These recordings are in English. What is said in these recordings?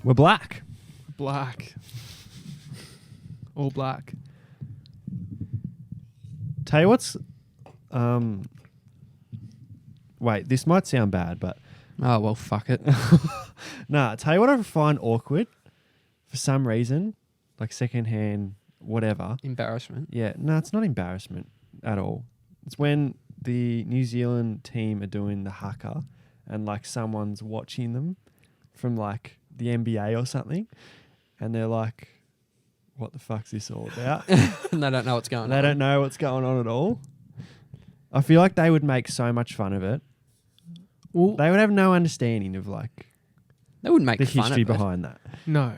We're black. Black. All black. Tell you what's... Wait, this might sound bad, but... Oh, well, fuck it. Nah, tell you what I find awkward for some reason, like secondhand, whatever. Embarrassment. Yeah, no, it's not embarrassment at all. It's when the New Zealand team are doing the haka and like someone's watching them from like the NBA or something and they're like, what the fuck's this all about? And they don't know what's going on. They don't know what's going on at all. I feel like they would make so much fun of it. Well, They would have no understanding of like They wouldn't make the fun history of it. behind that. no.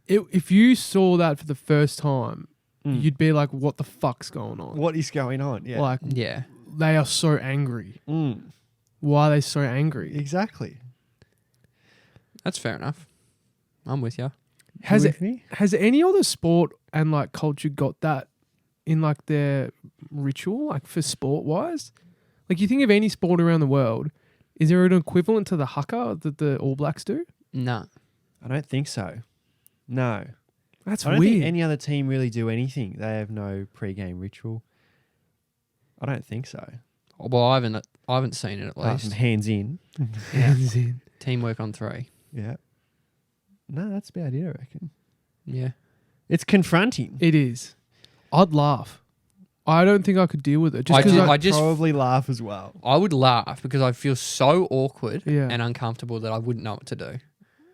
If you saw that for the first time, you'd be like, what the fuck's going on? What is going on? Yeah. Like, Yeah. they are so angry. Mm. Why are they so angry? Exactly. That's fair enough. I'm with you. Has You it? with me? Has any other sport and like culture got that in like their ritual, like for sport wise? Like you think of any sport around the world, is there an equivalent to the haka that the All Blacks do? No. I don't think so. No. That's I don't weird. think any other team really do anything. They have no pre-game ritual. I don't think so. Oh, well, I haven't seen it at Apart least. from hands in. Hands in. Teamwork on 3. Yeah. No, that's about it, I reckon. Yeah. It's confronting. It is. I'd laugh. I don't think I could deal with it. Just I because do- I, I just- probably laugh as well. I would laugh because I feel so awkward Yeah. and uncomfortable that I wouldn't know what to do.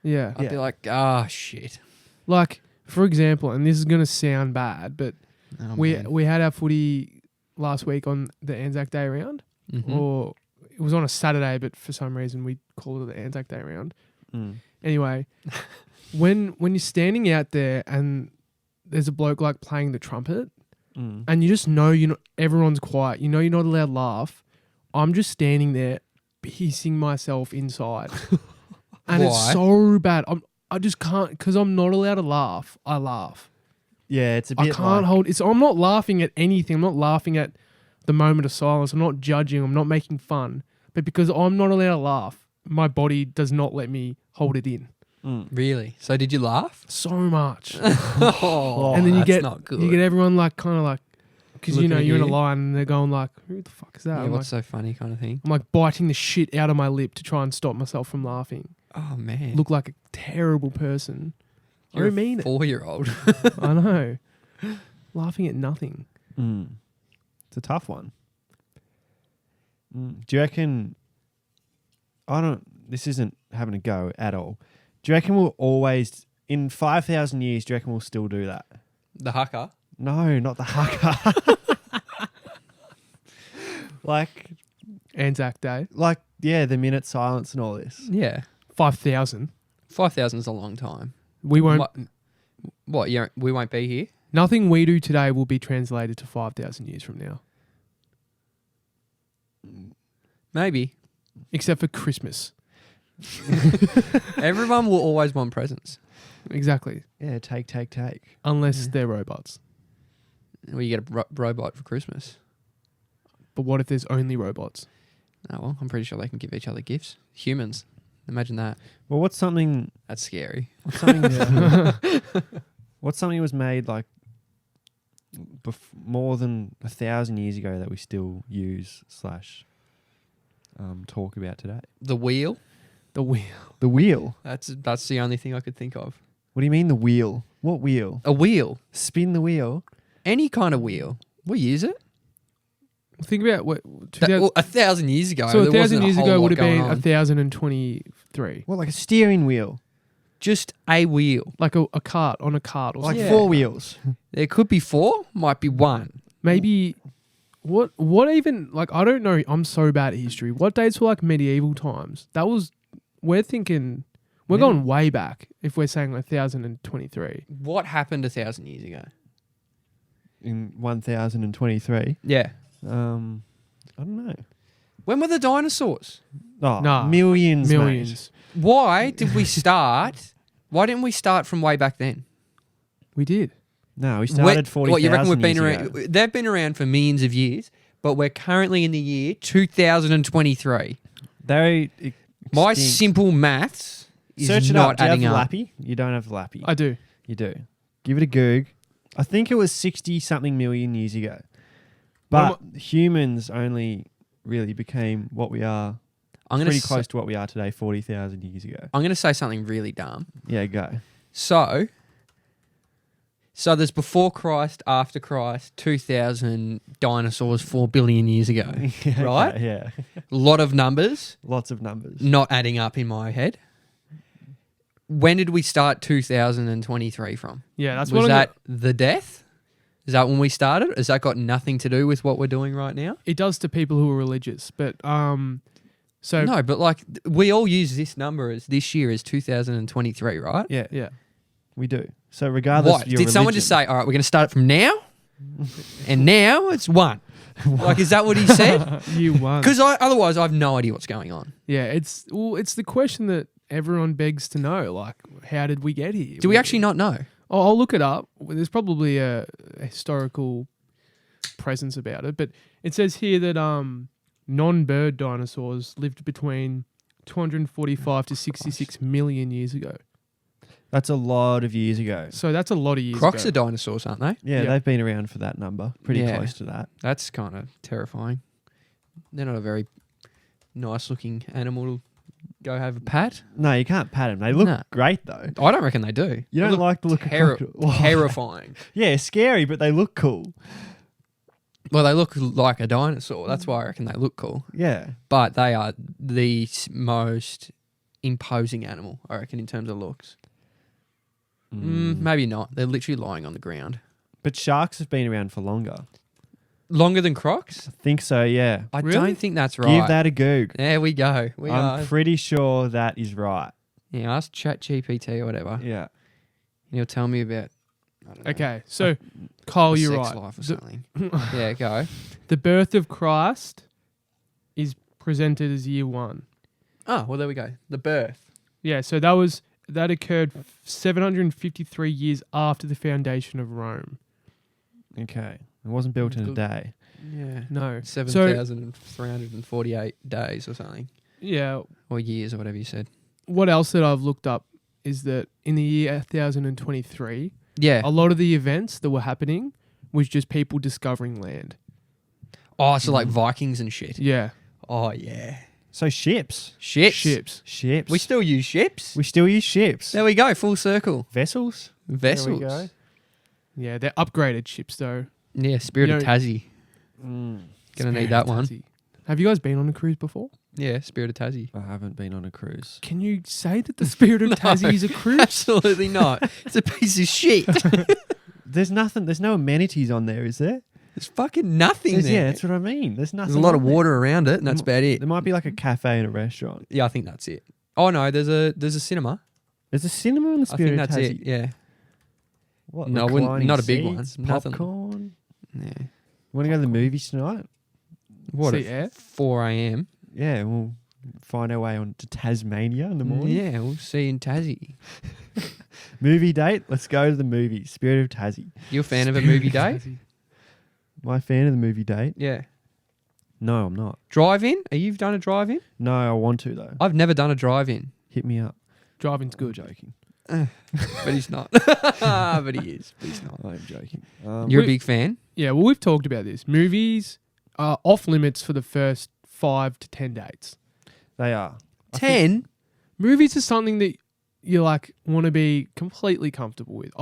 yeah. I'd be like, shit. Like, for example, and this is going to sound bad, but Oh, we man. had our footy last week on the Anzac Day round. Mhm. Or it was on a Saturday, but for some reason we called it the Anzac Day round. Mm. Anyway, when you're standing out there and there's a bloke like playing the trumpet Mm. and you just know everyone's quiet, you know you're not allowed to laugh. I'm just standing there pissing myself inside. And Why? it's so bad. I just can't, because I'm not allowed to laugh. I laugh. Yeah, it's a I bit can't like, hold. I'm not laughing at anything. I'm not laughing at the moment of silence. I'm not judging. I'm not making fun. But because I'm not allowed to laugh, my body does not let me hold it in Mm. Really? So did you laugh? so much. Oh, and then you that's get not good. you get everyone like kind of like, because Looking you're at in a you. line and they're going like, who the fuck is that? yeah, I'm, what's like, so funny kind of thing? I'm like biting the shit out of my lip to try and stop myself from laughing. Oh, man. Look like a terrible person. You're I mean it. 4-year-old. I know. Laughing at nothing. Mm. It's a tough one. Do you reckon... This isn't having a go at all. Do you reckon we'll always... In 5,000 years, do you reckon we'll still do that? The haka? No, not the haka. like, Anzac Day. yeah, the minute silence and all this. Yeah. 5,000. 5,000 is a long time. We won't. What? Yeah, we won't be here? Nothing we do today will be translated to 5,000 years from now, Maybe. except for Christmas. Everyone will always want presents. Exactly. Yeah, take. Unless Yeah. they're robots. Well, you get a robot for Christmas. But what if there's only robots? Oh, well, I'm pretty sure they can give each other gifts. Humans. Imagine that. Well, what's something... That's scary. What's something what's something that was made like more than 1,000 years ago that we still use / talk about today? The wheel. The wheel. The wheel. That's the only thing I could think of. What do you mean the wheel? What wheel? A wheel. Spin the wheel. Any kind of wheel. We use it. Think about what. 1,000 years ago. So there 1,000 wasn't a years whole ago lot would have going been on. 1,023. What, like a steering wheel? Just a wheel. Like a cart on a cart or Like something. Yeah. 4 wheels? There could be 4, might be 1. Maybe. What even, like, I don't know. I'm so bad at history. What dates were like medieval times? We're thinking, we're going way back if we're saying 1,023. What happened 1,000 years ago? In 1023? Yeah. I don't know. When were the dinosaurs? Oh, Nah. millions. Millions. Why did we start? Why didn't we start from way back then? We did. No, we started 40,000 What you reckon we've been years around? ago. They've been around for millions of years, but we're currently in the year 2023. They My extinct. simple maths is Search it not up. Do you have adding the up. Lappy? You don't have the Lappy. I do. You do. Give it a goog. I think it was 60-something million years ago. What But humans only really became what we are. I'm Pretty gonna close to what we are today, 40,000 years ago. I'm gonna say something really dumb. Yeah, go. So there's before Christ, after Christ, 2,000 dinosaurs 4 billion years ago. Yeah, Right? okay, yeah. A lot of numbers, Lots of numbers. not adding up in my head. When did we start 2023 from? Yeah, that's Was what that the death? Is that when we started? Has that got nothing to do with what we're doing right now? it does to people who are religious. But so No, but like we all use this number as this year as 2023, right? Yeah, yeah. we do. So regardless What? of your Did someone just say, all right, we're going to start it from now? And now it's 1. Like, is that what he said? You won. Because otherwise I have no idea what's going on. Yeah, it's the question that everyone begs to know. Like, how did we get here? Do we actually not know? Oh, I'll look it up. There's probably a historical presence about it, but it says here that non-bird dinosaurs lived between 245 to 66 million years ago. That's a lot of years ago. So that's a lot of years Crocs ago. are dinosaurs, aren't they? Yeah, Yeah. they've been around for that number. Pretty Yeah. close to that. That's kind of terrifying. They're not a very nice looking animal to go have a pat. No, you can't pat them. They look Nah. great, though. I don't reckon they do. You They don't look like the look terri- of crocodile. terrifying. Yeah, scary, but they look cool. Well, they look like a dinosaur. That's why I reckon they look cool. Yeah. But they are the most imposing animal, I reckon, in terms of looks. Maybe not. They're literally lying on the ground. But sharks have been around for longer. Longer than Crocs? I think so, yeah. I Really? don't think that's right. Give that a goog. There we go. We I'm are. pretty sure that is right. Yeah, ask ChatGPT or whatever. Yeah. And he'll tell me about. I don't know, Okay, so Kyle, the you're sex right. life or The- something. Yeah, go. The birth of Christ is presented as year 1. Oh, well, there we go. The birth. Yeah, so that occurred 753 years after the foundation of Rome. Okay. It wasn't built in a Good. day. Yeah. No. 7,348 days or something. Yeah. Or years or whatever you said. What else that I've looked up is that in the year 1023, Yeah. a lot of the events that were happening was just people discovering land. Oh, so like Vikings and shit. Yeah. Oh, yeah. So ships. Ships. Ships. We still use ships. We still use ships. There we go. Full circle. Vessels. Vessels. There we go. Yeah, they're upgraded ships though. Yeah, Spirit You of know- Tassie. Mm. Gonna need Spirit that of one. Tassie. Have you guys been on a cruise before? Yeah, Spirit of Tassie. I haven't been on a cruise. Can you say that the Spirit of No. Tassie is a cruise? Absolutely not. It's a piece of shit. There's nothing. There's no amenities on there, is there? There's fucking nothing There's- there. Yeah, that's what I mean. There's nothing. There's a lot on of there. water around it, and that's about it. There might be like a cafe and a restaurant. Yeah, I think that's it. Oh no, there's a cinema. There's a cinema in the I Spirit think of that's Tassie. it. Yeah. What? No, I wouldn't- reclining not a big one. seats, Nothing. Popcorn. Yeah. Want to go to the movies tonight? What? See, At yeah? 4 a.m. Yeah, we'll find our way on to Tasmania in the morning. Yeah, we'll see you in Tassie. Movie date. Let's go to the movies. Spirit of Tassie. You a fan of a movie date? Am I a fan of the movie date? Yeah. No, I'm not. Drive-in? You've done a drive-in? No, I want to though. I've never done a drive-in, Hit me up. Driving's I'm good. joking. but he's not. But he is. But he's not. I'm joking. You're a Wait. big fan? Yeah, well, we've talked about this. Movies are off limits for the first 5 to 10 dates. They are. I think- 10? Movies are something that you like want to be completely comfortable with.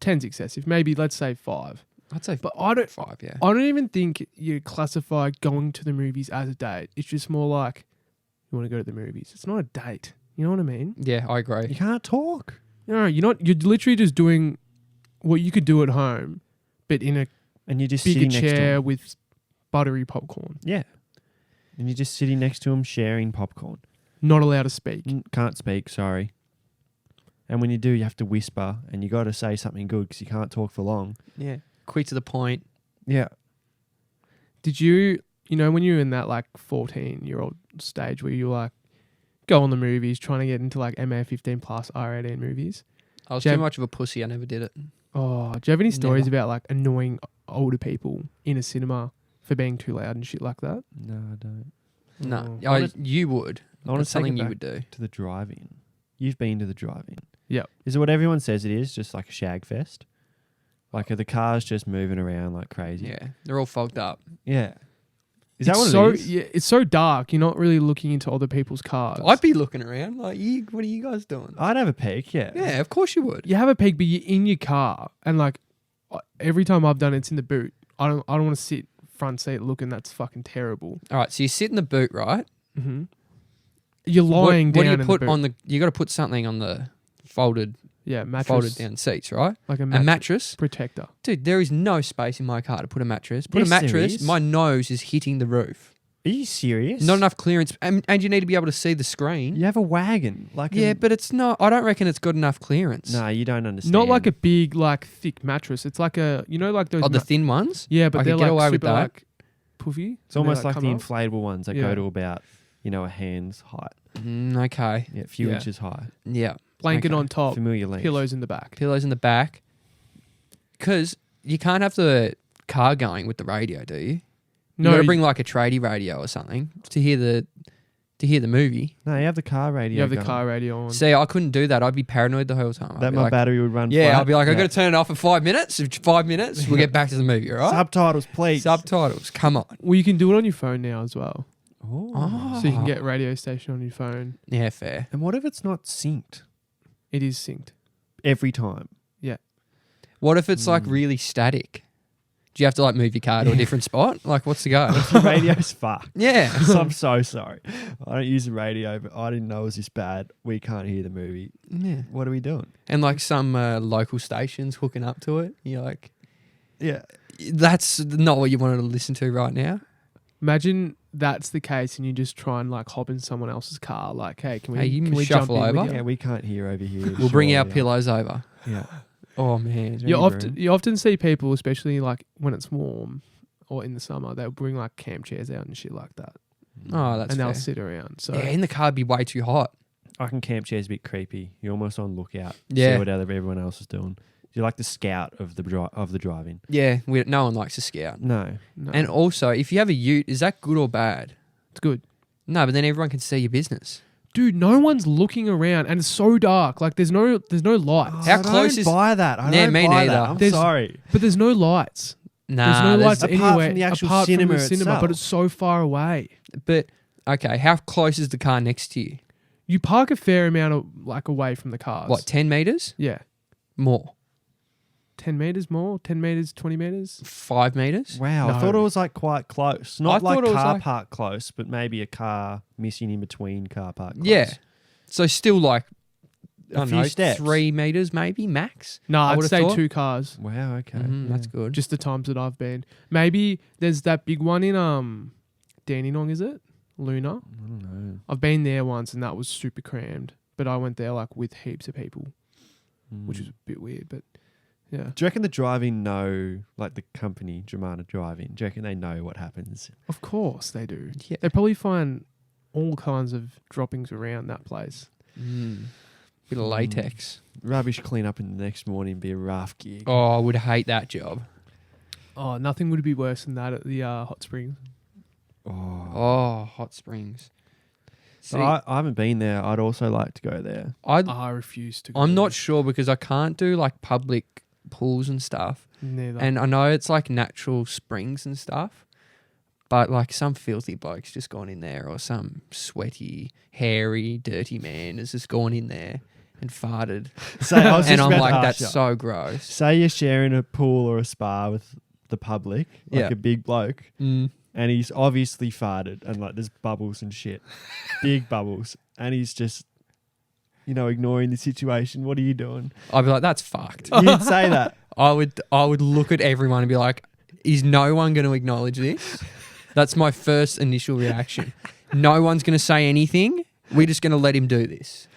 10's excessive. Maybe let's say 5. I'd say But I don't 5, yeah. I don't even think you classify going to the movies as a date. It's just more like you want to go to the movies. It's not a date. You know what I mean? Yeah, I agree. You can't talk. No, you're literally just doing what you could do at home, but in a And you're just bigger sitting next to chair him. with buttery popcorn. Yeah. And you're just sitting next to him sharing popcorn. Not allowed to speak. Can't speak, sorry. And when you do, you have to whisper and you got to say something good because you can't talk for long. Yeah. Quick to the point. Yeah. Did you know, when you were in that like 14-year-old stage where you like go on the movies trying to get into like MA 15 plus R18 movies? I was Jab- too much of a pussy. I never did it. Oh, do you have any stories Never. about like annoying older people in a cinema for being too loud and shit like that? No, I don't. No. Oh. You would. I wanna That's something take it you back would do. to the drive-in. you've been to the drive-in. Yep. Is it what everyone says it is? Just like a shag fest? Like are the cars just moving around like crazy? Yeah, they're all fogged up. Yeah. Is It's that what it is? Yeah, it's so dark. You're not really looking into other people's cars. I'd be looking around like, what are you guys doing? I'd have a peek, yeah. Yeah, of course you would. You have a peek, but you're in your car, and like every time I've done it, it's in the boot. I don't want to sit front seat looking. That's fucking terrible. All right, so you sit in the boot, right? Mm-hmm. You're lying what down. do you in put the boot. on the? You got to put something on the folded mattress, down seats, right? like a A mattress mattress. protector. Dude, there is no space in my car to put a mattress. Put Yes, a there mattress. is. My nose is hitting the roof. Are you serious? Not enough clearance, and you need to be able to see the screen. You have a wagon. Like Yeah, but it's not. I don't reckon it's got enough clearance. No, you don't understand. Not like a big, like thick mattress. It's like a, like those. Oh, the thin ones. yeah, but I they're could get like away with super that. like puffy. It's almost like come the up. inflatable ones that Yeah. go to about, a hand's height. Okay. Yeah, a few Yeah. inches high. Yeah. Blanket Okay. on top, Familiar length. pillows in the back. Pillows in the back. Because you can't have the car going with the radio, do you? You got to bring like a tradie radio or something to hear the movie. No, you have the car radio. you have the going. car radio on. See, I couldn't do that. I'd be paranoid the whole time. I'd That be my like, battery would run yeah, flat. I'll be like, I've got to turn it off in 5 minutes. In 5 minutes, we'll get back to the movie, all right? Subtitles, please. Subtitles, come on. Well, you can do it on your phone now as well, Oh. so you can get radio station on your phone. Yeah, fair. And what if it's not synced It is synced. every time? What if it's like really static? Do you have to like move your car to a different spot? Like, what's the go? The radio's fucked. Yeah. So I'm so sorry. I don't use the radio, but I didn't know it was this bad. We can't hear the movie. Yeah. What are we doing? And like some local stations hooking up to it. You're like, Yeah. that's not what you wanted to listen to right now. Imagine that's the case, and you just try and like hop in someone else's car. Like, hey, can we? Hey, you can we shuffle jump in over? with Yeah, you? we can't hear over here. We'll bring our surely. pillows over. Yeah. Oh, man. You Any often room. you often see people, especially like when it's warm or in the summer, they'll bring like camp chairs out and shit like that, Oh, that's and fair. they'll sit around. So Yeah, in the car it'd be way too hot. I reckon camp chair's a bit creepy. You're almost on lookout. Yeah. See what everyone else is doing. You're like the scout of the drive-in. Yeah, no one likes to scout. No. no, And also, if you have a ute, is that good or bad? it's good. No, but then everyone can see your business. Dude, no one's looking around, and it's so dark. Like there's no lights, How I close don't is- buy that? I Yeah, don't me buy neither. that. I'm There's- sorry. but there's no lights. Nah, There's no lights apart anywhere from the actual apart cinema from the cinema, itself. but it's so far away. But, okay, how close is the car next to you? You park a fair amount of like away from the cars. What, 10 metres? Yeah, More. 10 meters more, 10 meters, 20 meters. 5 metres? Wow, I No. thought it was like quite close. I Not thought like it was car like- park close, but maybe a car missing in between car park close. Yeah. So still like, I A don't few know, steps. 3 metres maybe, max? No, I I'd would've say thought. 2 cars. Wow, okay. Mhm, That's good. Just the times that I've been. Maybe there's that big one in Dandenong, is it? Luna. I don't know. I've been there once and that was super crammed. But I went there like with heaps of people, which is a bit weird. But yeah, Do you reckon the driving know, like the company, Germana Driving, do you reckon they know what happens? of course they do. Yeah. They probably find all kinds of droppings around that place. Bit of latex. Rubbish clean up in the next morning be a rough gig. Oh, I would hate that job. Oh, nothing would be worse than that at the hot springs. Oh, hot springs. See, I haven't been there. I'd also like to go there. I refuse to go. I'm not there. sure because I can't do like public pools and stuff. Neither. And I know it's like natural springs and stuff, but like some filthy bloke's just gone in there, or some sweaty, hairy, dirty man has just gone in there and farted. So I was And just I'm about like, to ask that's you. so gross. Say you're sharing a pool or a spa with the public, like Yeah. a big bloke, Mm. and he's obviously farted, and like there's bubbles and shit, big bubbles, and he's just, ignoring the situation. What are you doing? I'd be like, that's fucked. You'd say that. I would look at everyone and be like, is no one going to acknowledge this? That's my first initial reaction. No one's going to say anything. We're just going to let him do this.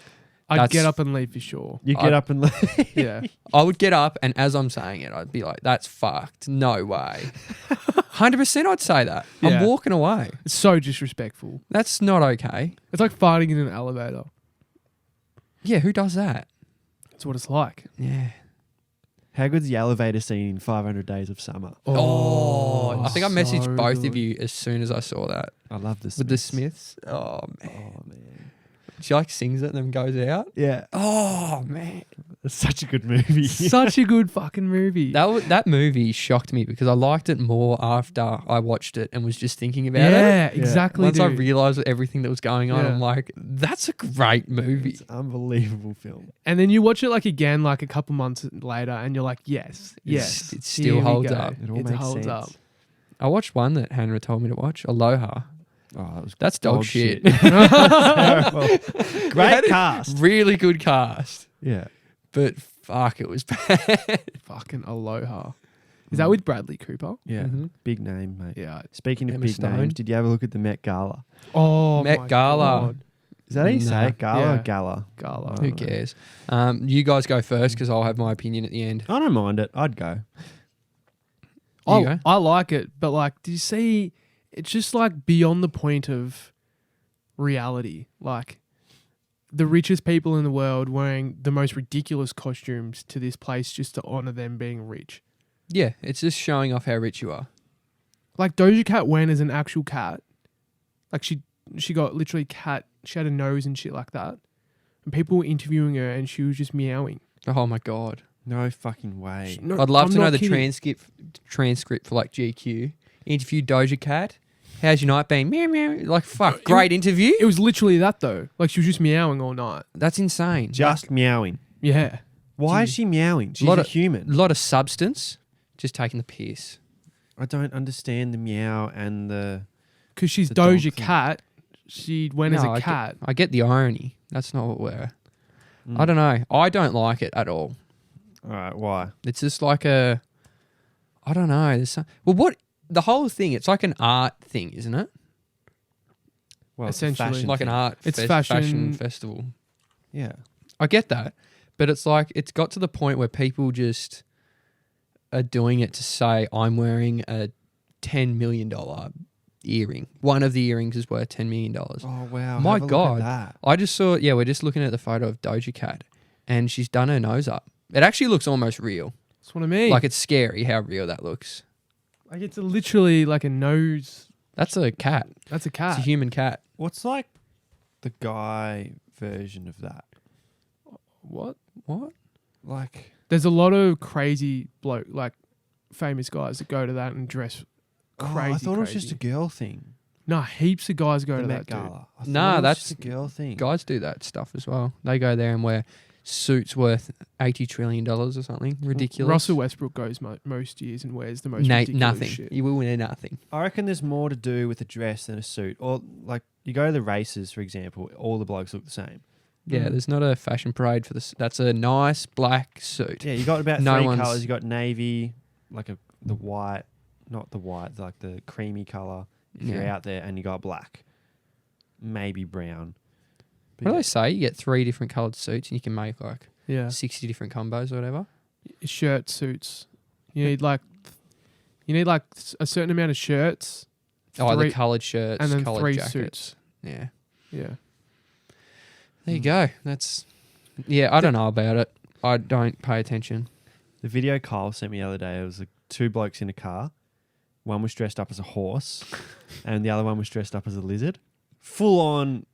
I'd that's- get up and leave for sure. You get up and leave. Yeah. I would get up, and as I'm saying it, I'd be like, that's fucked. No way. 100% I'd say that. Yeah. I'm walking away. It's so disrespectful. That's not okay. It's like farting in an elevator. Yeah, who does that? That's what it's like. Yeah. How good's the elevator scene in 500 Days of Summer? Oh, I think I messaged so both of good. you as soon as I saw that I love this with the Smiths. Oh, man. Oh man. She like sings it and then goes out. Yeah. Oh man, It's such a good movie. Such a good fucking movie. that movie shocked me because I liked it more after I watched it and was just thinking about it. yeah, exactly. Once I dude. realised everything that was going on, Yeah. I'm like, that's a great movie. It's an unbelievable film. And then you watch it like again, like a couple months later, and you're like, yes, It's- yes, it still here we holds go. up. It all It makes holds sense. up. I watched one that Hannah told me to watch, Aloha. Oh, that was That's dog shit. Terrible. Had Great a cast. Really good cast. Yeah. But fuck, it was bad. Fucking Aloha. Is that with Bradley Cooper? Yeah. Mhm. Big name, mate. Yeah. Speaking of Emma big Stone. names, did you have a look at the Met Gala? Oh, Met my Gala. God. Is that how you say Nah. it? Gala or Yeah. Gala? Gala. Who cares? You guys go first because I'll have my opinion at the end. I don't mind it. I'd go. You go. I like it, but like, do you see? It's just like beyond the point of reality. Like, the richest people in the world wearing the most ridiculous costumes to this place just to honor them being rich. Yeah, it's just showing off how rich you are. Like Doja Cat went as an actual cat. Like she got literally cat. She had a nose and shit like that. And people were interviewing her, and she was just meowing. Oh my god. No fucking way. No, I'd love I'm to know not the kidding. transcript for like GQ. Interview Doja Cat. How's your night been? Meow meow. Like fuck, It- great interview. It was literally that though. Like she was just meowing all night. That's insane. Just meowing. Yeah. Why is she meowing? She's Lot a of- human. A lot of substance. Just taking the piss. I don't understand the meow and the... Because she's The dog Doja thing. Cat. She went as No, a cat. I get the irony. That's not what we're. Mm. I don't know. I don't like it at all. All right, why? It's just like a. I don't know. There's some, well, what the whole thing? It's like an art thing, isn't it? Well, it's a Essentially. fashion Like an thing. art. It's fashion fashion. festival. Yeah. I get that, but it's like it's got to the point where people just are doing it to say I'm wearing a $10 million earring. One of the earrings is worth $10 million. Oh, wow. My have a look at God. that. I just saw. Yeah, we're just looking at the photo of Doja Cat, and she's done her nose up. It actually looks almost real. That's what I mean. Like it's scary how real that looks. Like it's literally like a nose. That's a cat. That's a It's cat. a human cat. What's like the guy version of that? What? What? Like... There's a lot of crazy like famous guys that go to that and dress crazy. I thought it was just a crazy. girl thing. No, heaps of guys go The to Met that. Dude. Gala. I thought Nah, it was that's- just a girl thing. Guys do that stuff as well. They go there and wear suits worth $80 trillion or something ridiculous. Russell Westbrook goes most years and wears the most Na- ridiculous nothing. shit. You will wear nothing. I reckon there's more to do with a dress than a suit. Or like you go to the races, for example, all the blokes look the same. Yeah, Mm. there's not a fashion parade for this. That's a nice black suit. Yeah, you got about No three one's- colours. You got navy, like the white, not the white, like the creamy colour. If you're Yeah. out there, and you got black, maybe brown. But What do yeah. they say? You get 3 different coloured suits and you can make like Yeah, 60 different combos or whatever. shirt suits. You need like a certain amount of shirts. Oh, the three- coloured shirts, and then coloured 3 jackets. suits. Yeah. Yeah. There you Mm. go. That's. Yeah, I don't know about it. I don't pay attention. The video Kyle sent me the other day, it was like 2 blokes in a car. One was dressed up as a horse, and the other one was dressed up as a lizard. Full on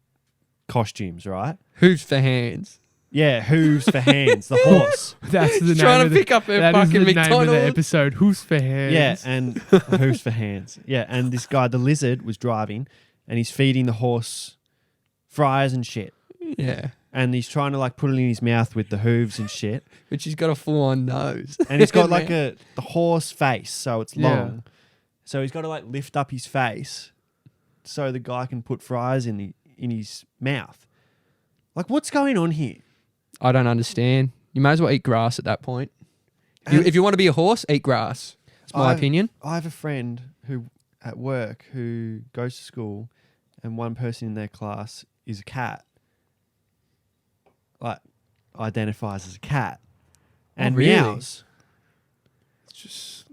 costumes, right? Hooves for hands. Yeah, hooves for hands. The horse. That's the name Trying of to the, pick up a that is fucking the name of the McDonald's. episode. Who's for hands? Yeah, and hooves for hands. Yeah, and this guy, the lizard, was driving, and he's feeding the horse fries and shit. Yeah. And he's trying to like put it in his mouth with the hooves and shit. But she's got a full on nose. And he's got like the horse face, so it's Yeah. long. So he's got to like lift up his face so the guy can put fries in his mouth. Like, what's going on here? I don't understand. You may as well eat grass at that point. And If you want to be a horse, eat grass. That's my I- opinion. I have a friend who at work who goes to school, and one person in their class is a cat. Like, identifies as a cat. And really? meows. It's just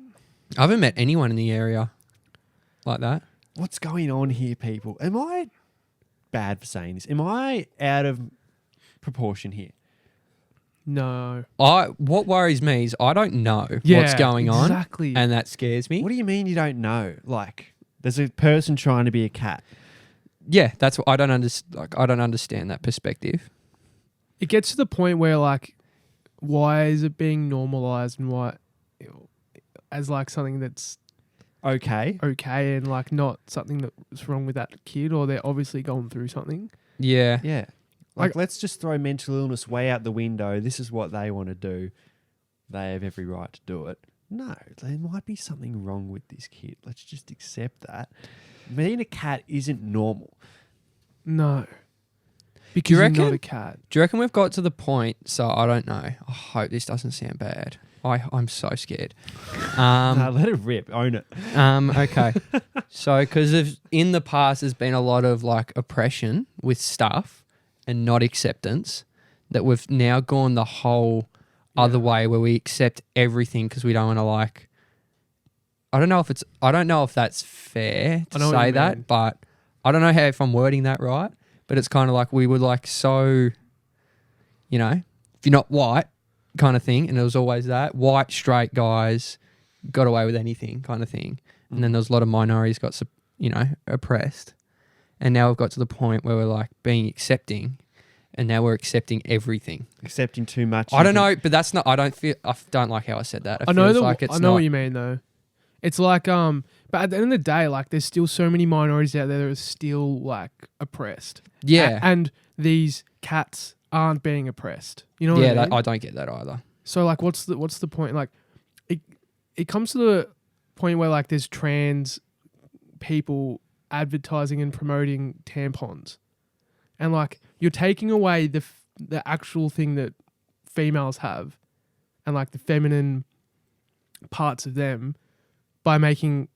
I haven't met anyone in the area like that. What's going on here, people? Am I bad for saying this? Am I out of proportion here? no. What worries me is I don't know what's going on, Exactly. and that scares me. What do you mean you don't know? Like, there's a person trying to be a cat. yeah, that's what I don't understand. Like, I don't understand that perspective. It gets to the point where like, why is it being normalized and why as like something that's Okay. and like not something that's wrong with that kid, or they're obviously going through something. Yeah. Yeah. Like, let's just throw mental illness way out the window. This is what they want to do. They have every right to do it. No, there might be something wrong with this kid. Let's just accept that. Medina Cat isn't normal. No. Because you you're reckon? not a cat. Do you reckon we've got to the point? So I don't know. I hope this doesn't sound bad. I'm so scared. Let it rip. Own it. Okay. So, because in the past, there's been a lot of like oppression with stuff and not acceptance, that we've now gone the whole other way where we accept everything because we don't want to like. I don't know if that's fair to say that, but I don't know if I'm wording that right. But it's kind of like we were like so, you know, if you're not white, kind of thing, and it was always that white straight guys got away with anything kind of thing, and then there was a lot of minorities got oppressed, and now we've got to the point where we're like being accepting, and now we're accepting everything, Accepting too much. I don't know, but that's not. I don't like how I said that. I know what you mean though. It's like but at the end of the day, like there's still so many minorities out there that are still like oppressed. Yeah, and these cats aren't being oppressed. You know what I mean? I don't get that either. So like, what's the point? Like, it comes to the point where like there's trans people advertising and promoting tampons, and like you're taking away the actual thing that females have, and like the feminine parts of them, by making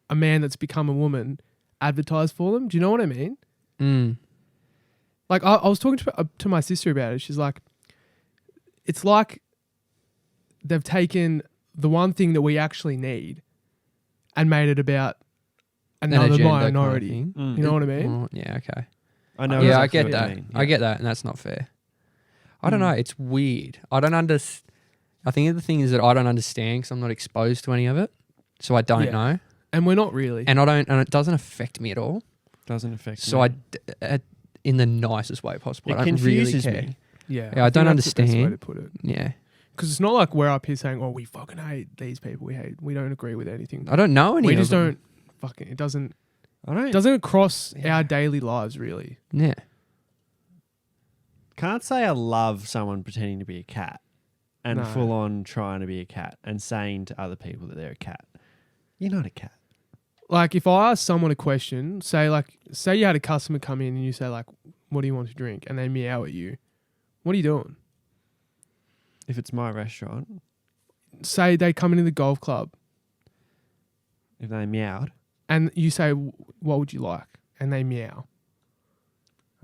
a man that's become a woman advertise for them. Do you know what I mean? Mm. Like I was talking to my sister about it. She's like, it's like they've taken the one thing that we actually need and made it about another minority. Kind of thing. You know what I mean? Well, yeah, okay. I know. Yeah, exactly I get what that. you mean. I get that, and that's not fair. I don't know. It's weird. I don't understand. I think the thing is that I don't understand because I'm not exposed to any of it, so I don't know. And we're not really. And it doesn't affect me at all. Doesn't affect So me. in the nicest way possible. It I don't really confuses care. me. Yeah, I don't think that's the best way understand. to put it. Yeah, Because it's not like we're up here saying, "Oh, we fucking hate these people. We don't agree with anything." I don't know any. We of just them. don't fucking. It doesn't I don't. cross our daily lives really. Yeah, Can't say I love someone pretending to be a cat and No. full on trying to be a cat and saying to other people that they're a cat. You're not a cat. Like if I ask someone a question, say you had a customer come in and you say like, "What do you want to drink?" and they meow at you, what are you doing? If it's my restaurant, Say they come into the golf club if they meowed, and you say, "What would you like?" and they meow.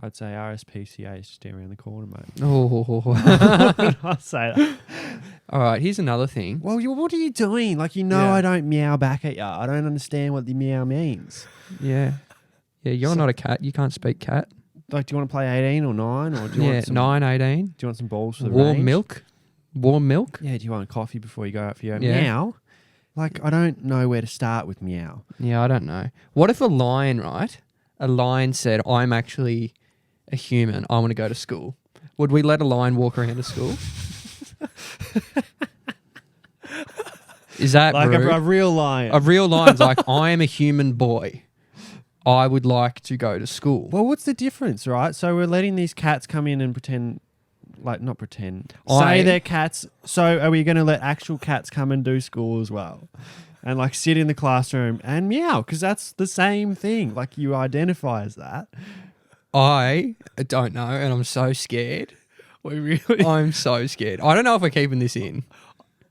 I'd say RSPCA is just down around the corner, mate. Oh. I'll say that. All right. Here's another thing. Well, what are you doing? Like, Yeah. I don't meow back at you. I don't understand what the meow means. Yeah. Yeah. You're not a cat. You can't speak cat. Like, do you want to play 18 or 9? Or do you Yeah. want some, 9, 18. Do you want some balls for the Warm range? milk. Warm milk. Yeah, do you want coffee before you go out for your Yeah. meow? Like, I don't know where to start with meow. Yeah. I don't know. What if a lion said, "I'm actually a human. I want to go to school." Would we let a lion walk around to school? Is that Like rude? a real lion. A real lion's like, "I am a human boy. I would like to go to school." Well, what's the difference, right? So we're letting these cats come in and pretend, like not pretend, I- say they're cats. So are we going to let actual cats come and do school as well? And like sit in the classroom and meow? Because that's the same thing. Like you identify as that. I don't know, and I'm so scared. We really. I'm so scared. I don't know if we're keeping this in.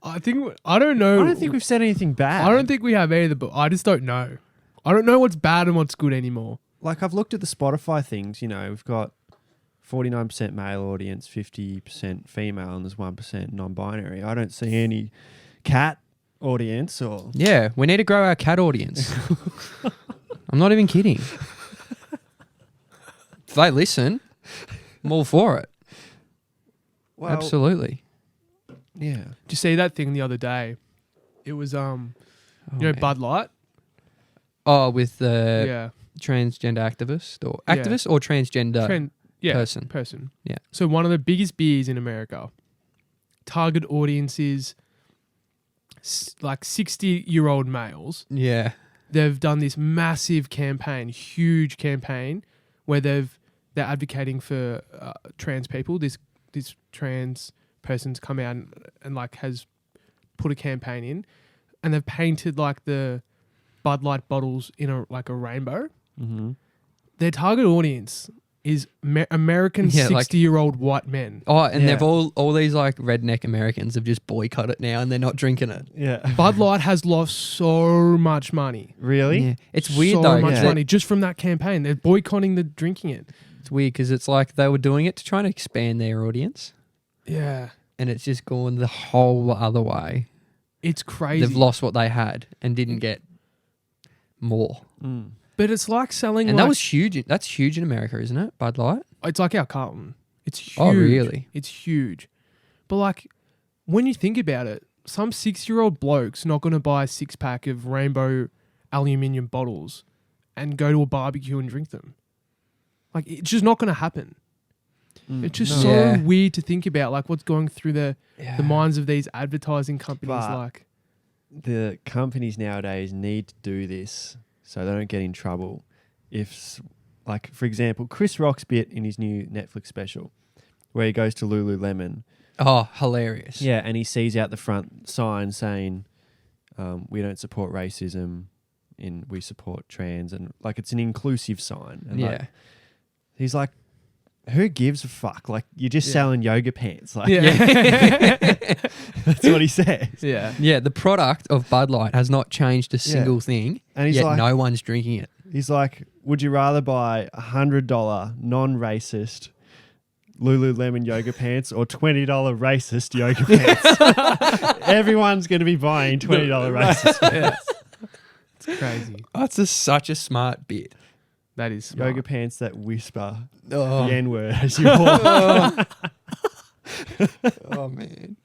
I don't know. I don't think we've said anything bad. I don't think we have either, but I just don't know. I don't know what's bad and what's good anymore. Like I've looked at the Spotify things, we've got 49% male audience, 50% female, and there's 1% non-binary. I don't see any cat audience or... Yeah, we need to grow our cat audience. I'm not even kidding. If they listen, I'm all for it. Well, Absolutely. Yeah. Did you see that thing the other day? It was Oh, you know man. Bud Light. Oh, with the Yeah. transgender activist or Yeah. activist or transgender person. person. Yeah. So one of the biggest beers in America. Target audience is like 60-year-old males. Yeah. They've done this massive campaign, huge campaign, where they're advocating for trans people. This trans person's come out and like has put a campaign in, and they've painted like the Bud Light bottles in a rainbow. Mm-hmm. Their target audience is American Yeah, like- 60-year-old white men. Oh, and Yeah. they've all these like redneck Americans have just boycotted it now, and they're not drinking it. Yeah. Bud Light has lost so much money. Really? Yeah. It's weird so though. much 'cause money just from that campaign. They're boycotting the drinking it. It's weird because it's like they were doing it to try and expand their audience, Yeah. and it's just gone the whole other way. It's crazy. They've lost what they had and didn't get more. Mm. But it's like selling And like, that was huge. That's huge in America, isn't it? Bud Light. it's like our Carlton. It's huge. Oh, really? It's huge. But like when you think about it, some 6-year-old bloke's not going to buy a 6-pack of rainbow aluminium bottles and go to a barbecue and drink them. Like it's just not going to happen. Mm. It's just No. so Yeah. weird to think about, like what's going through the minds of these advertising companies. But- Like, The companies nowadays need to do this so they don't get in trouble. Like, for example, Chris Rock's bit in his new Netflix special where he goes to Lululemon. Oh, hilarious. Yeah, and he sees out the front sign saying, we don't support racism, we support trans. And, like, it's an inclusive sign. And, Yeah. like, he's like, who gives a fuck? Like, you're just Yeah. selling yoga pants. Like, yeah. that's what he says. Yeah. Yeah, the product of Bud Light has not changed a single thing, And he's yet like, no one's drinking it. He's like, would you rather buy $100 non-racist Lululemon yoga pants or $20 racist yoga pants? Everyone's going to be buying $20 racist pants. It's crazy. That's such a smart bit. That is smart. Yoga pants that whisper Oh, the N-word as you walk. oh man.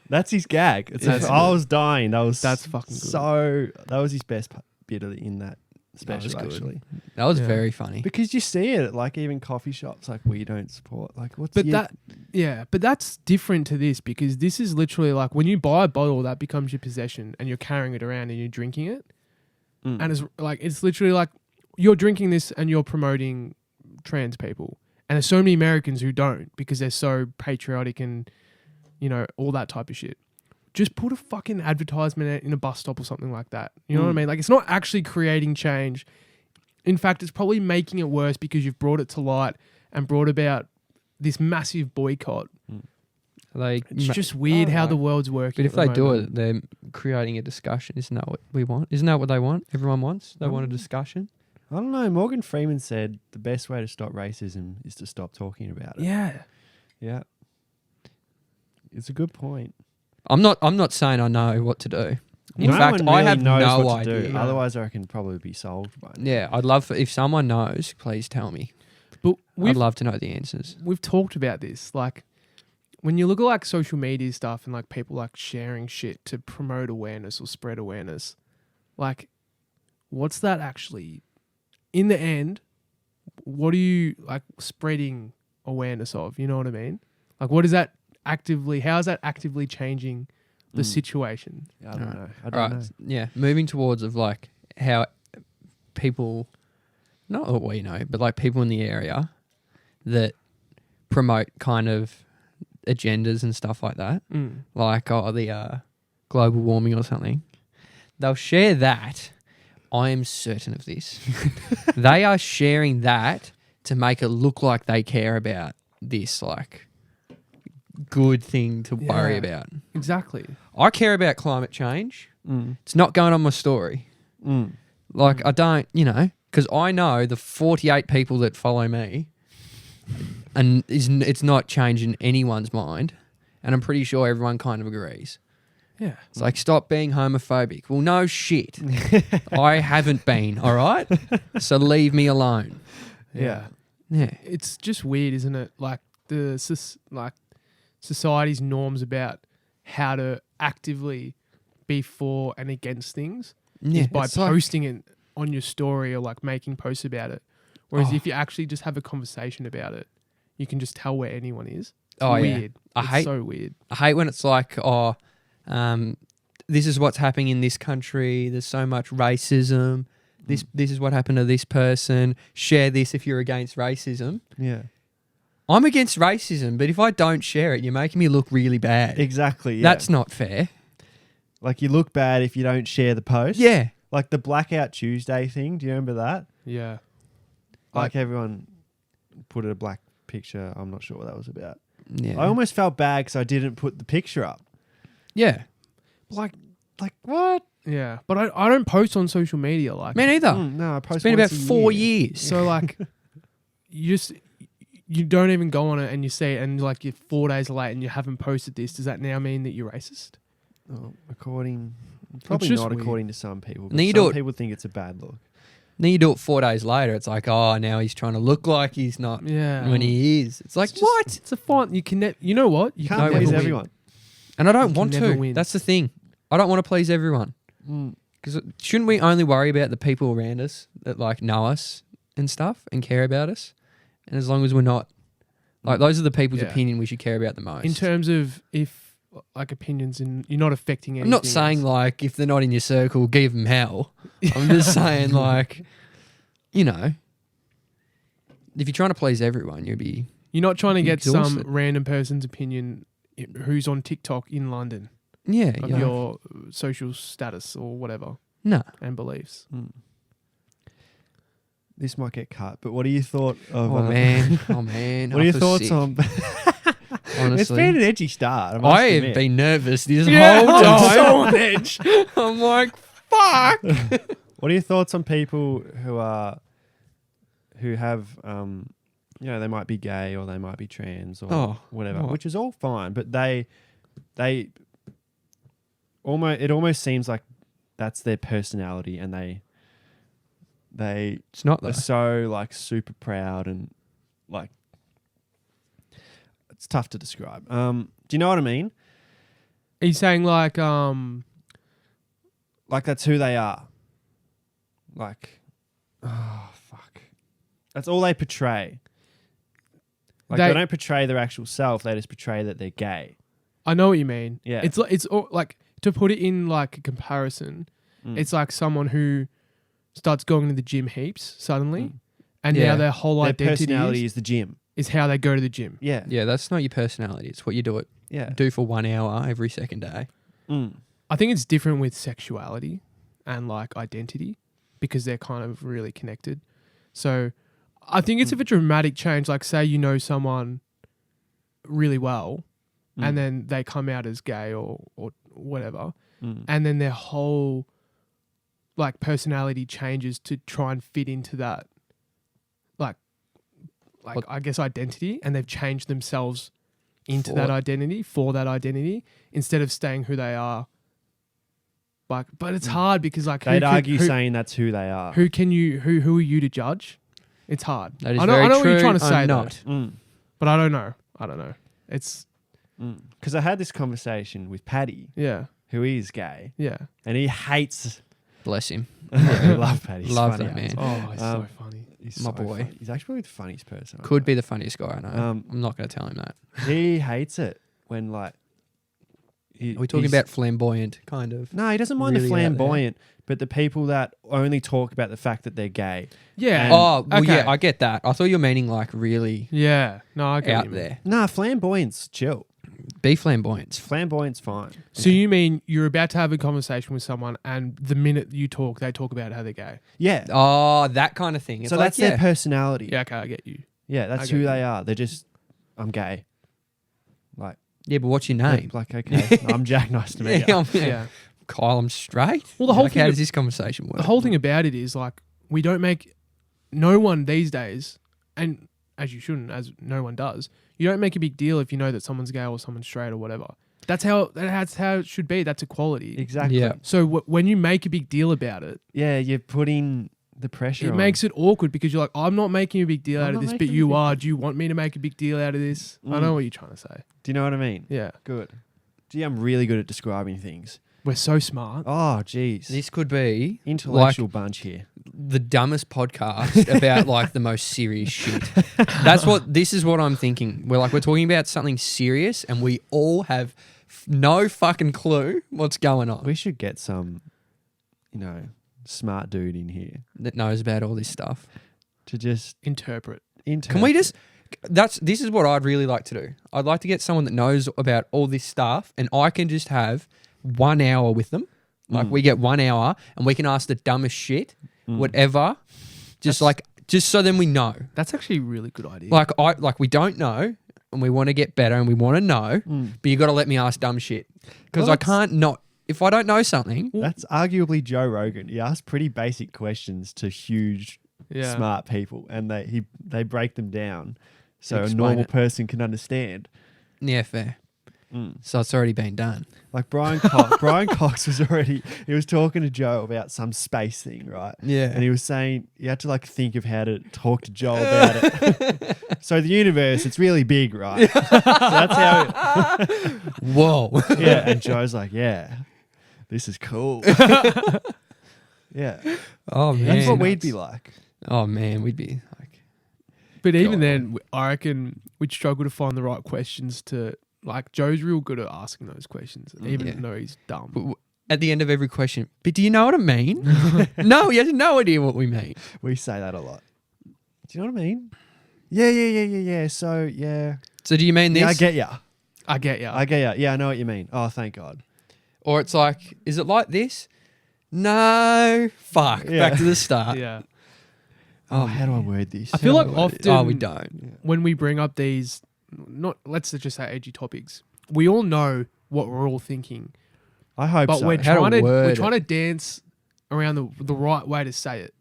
That's his gag. That's I was dying. That's fucking good. That was his best bit in that special, was good. actually. That was Yeah. very funny. Because you see it at, like, even coffee shops, like, we don't support. Like, what's But your- but that's different to this, because this is literally like when you buy a bottle, that becomes your possession and you're carrying it around and you're drinking it. Mm. And it's literally like you're drinking this and you're promoting trans people. And there's so many Americans who don't, because they're so patriotic and, you know, all that type of shit. Just put a fucking advertisement in a bus stop or something like that. You know what I mean? Like, it's not actually creating change. In fact, it's probably making it worse because you've brought it to light and brought about this massive boycott. It's just weird how the world's working. But if they do it, they're creating a discussion. Isn't that what we want? Isn't that what they want? Everyone wants? They want a discussion? I don't know. Morgan Freeman said the best way to stop racism is to stop talking about it. Yeah. Yeah. It's a good point. I'm not saying I know what to do. In No fact, one I really have knows no what to idea. do. Otherwise, I reckon probably be solved by now. Yeah, I'd love if someone knows, please tell me. But I'd love to know the answers. we've talked about this. Like, when you look at like social media stuff and like people like sharing shit to promote awareness or spread awareness, like, what's that actually? In the end, what are you like spreading awareness of? You know what I mean? Like, what is that actively? How is that actively changing the situation? I don't know. I All don't right, know. yeah. Moving towards of like how people, not what we know, but like people in the area that promote kind of agendas and stuff like that, like the global warming or something. They'll share that. I am certain of this. They are sharing that to make it look like they care about this, like, good thing to worry Yeah. about. Exactly. I care about climate change. Mm. It's not going on my story. Mm. Like, I don't, because I know the 48 people that follow me, and it's not changing anyone's mind. And I'm pretty sure everyone kind of agrees. Yeah. It's like, stop being homophobic. Well, no shit. I haven't been, all right? So leave me alone. Yeah. Yeah. It's just weird, isn't it? Like society's norms about how to actively be for and against things Yeah. is by it's like- posting it on your story or like making posts about it. Whereas Oh. if you actually just have a conversation about it, you can just tell where anyone is. It's Oh, yeah. weird. I It's hate- so weird. I hate when it's like, this is what's happening in this country. There's so much racism. This is what happened to this person. Share this if you're against racism. Yeah. I'm against racism, but if I don't share it, you're making me look really bad. Exactly. Yeah. That's not fair. like you look bad if you don't share the post. Yeah. Like the Blackout Tuesday thing. Do you remember that? Yeah. Like everyone put a black picture. I'm not sure what that was about. Yeah. I almost felt bad because I didn't put the picture up. Yeah. Like what? Yeah. But I don't post on social media like Me neither. No, I post. It's been about once a 4 year. years. so like you don't even go on it and you see it and like you're 4 days late and you haven't posted this. Does that now mean that you're racist? Oh, probably just not weird. according to some people. But Then you some do it- people think it's a bad look. Then you do it 4 days later. It's like, oh, now he's trying to look like he's not Yeah. when he is. It's like, It's just- what? It's a font. You can you know what? You Can't can please never win. everyone. And I don't You want can never to. win. That's the thing. I don't want to please everyone. Because shouldn't we only worry about the people around us that like know us and stuff and care about us? And as long as we're not, like those are the people's Yeah. opinion we should care about the most. In terms of if like opinions and you're not affecting I'm anything. not saying else. like if they're not in your circle, give them hell. I'm just saying like, you know, if you're trying to please everyone, you'll be You're not trying to get some exhausted. random person's opinion who's on TikTok in London yeah. of you're like, your social status or whatever no. and beliefs. This might get cut, but what are your thought of? Oh man. Oh man. What are I your feel thoughts sick, on? Honestly, It's been an edgy start. I must I have admit. been nervous this Yeah, whole I'm time. so on edge. I'm like, fuck. What are your thoughts on people who have they might be gay or they might be trans or Oh, whatever, what? which is all fine, but they almost seems like that's their personality, and they It's not are though. so like super proud and like it's tough to describe. Do you know what I mean? Are you saying like Like that's who they are. Like, oh fuck, that's all they portray. Like they don't portray their actual self; they just portray that they're gay. I know what you mean. Yeah. It's like to put it in like a comparison, it's like someone who starts going to the gym heaps suddenly, and Yeah. now their whole Their identity personality is the gym. is how they go to the gym. Yeah, Yeah, that's not your personality. It's what you do yeah. do for 1 hour every second day. I think it's different with sexuality and like identity because they're kind of really connected. So I think it's a dramatic change. Like say you know someone really well and then they come out as gay or whatever, and then their whole like personality changes to try and fit into that like What- I guess identity, and they've changed themselves into For that it. identity for that identity instead of staying who they are. Like, but it's hard because like They'd argue saying that's who they are. who are you to judge? It's hard. That is I know, very I know what true. you're trying to say, I'm though, not. but I don't know. It's Because I had this conversation with Paddy, yeah, who is gay, yeah. and he hates. Bless him. I love Paddy. He's Love funny, that eh? man. Oh, it's Um, so funny. He's My so boy. funny. He's actually probably the funniest person. I Could know. be the funniest guy I know. I'm not going to tell him that. He hates it when like. Are we talking about flamboyant kind of? No, he doesn't mind the really out there? flamboyant, but the people that only talk about the fact that they're gay. Yeah. And- Oh, well, Okay. yeah, I get that. I thought you were meaning like really Yeah. No, I get what out you mean. there. Nah, flamboyant's chill. Be flamboyant. Flamboyant's fine. So you mean you're about to have a conversation with someone, and the minute you talk, they talk about how they're gay? Yeah. Oh, that kind of thing. It's So like, that's their personality. Yeah. Okay, I get you. Yeah, I that's get who you. they are. They're just, I'm gay. Like, yeah, but what's your name? like okay, I'm Jack. Nice to meet you. Yeah. Kyle, I'm straight. Well, the whole Like, thing how of- does this conversation work? The whole thing about it is like we don't make no one these days, and as you shouldn't, as no one does. You don't make a big deal if you know that someone's gay or someone's straight or whatever. That's how it should be. That's equality. Exactly. Yeah. So when you make a big deal about it, Yeah, you're putting the pressure it on. makes it awkward because you're like, I'm not making a big deal I'm out of not this, but making a you big are. Do you want me to make a big deal out of this? I know what you're trying to say. Do you know what I mean? Yeah. Good. Gee, I'm really good at describing things. We're so smart. Oh, jeez. This could be Intellectual bunch here. the dumbest podcast about like the most serious shit. This is what I'm thinking. We're talking about something serious and we all have no fucking clue what's going on. We should get some, smart dude in here That knows about all this stuff. to just Interpret. Can we just this is what I'd really like to do. I'd like to get someone that knows about all this stuff and I can just have 1 hour with them. We get 1 hour and we can ask the dumbest shit, whatever. Just so then we know. That's actually a really good idea. We don't know and we want to get better and we want to know, but you got to let me ask dumb shit because I can't not. If I don't know something, That's arguably Joe Rogan. He asks pretty basic questions to huge, smart people, and they break them down so a normal person can understand. yeah, fair. So it's already been done. Like Brian Cox he was talking to Joe about some space thing, right? Yeah. And he was saying you had to think of how to talk to Joe about it. So the universe, it's really big, right? So that's how Whoa. yeah. And Joe's like, yeah, this is cool. Yeah. Oh man. That's what we'd be like. Oh man, we'd be like. but even then, I reckon we'd struggle to find the right questions to. Joe's real good at asking those questions, even though he's dumb. At the end of every question, but do you know what I mean? No, he has no idea what we mean. We say that a lot. Do you know what I mean? Yeah. So, yeah. So do you mean this? Yeah, I get ya. I get ya. I get ya. Yeah, I know what you mean. Oh, thank God. Or it's like, is it like this? No. Fuck. Yeah. Back to the start. Yeah. Oh, how do I word this? I feel like often Oh, we don't. when we bring up these, let's just say edgy topics, we all know what we're all thinking, I hope but so. we're How to trying word to dance around the right way to say it.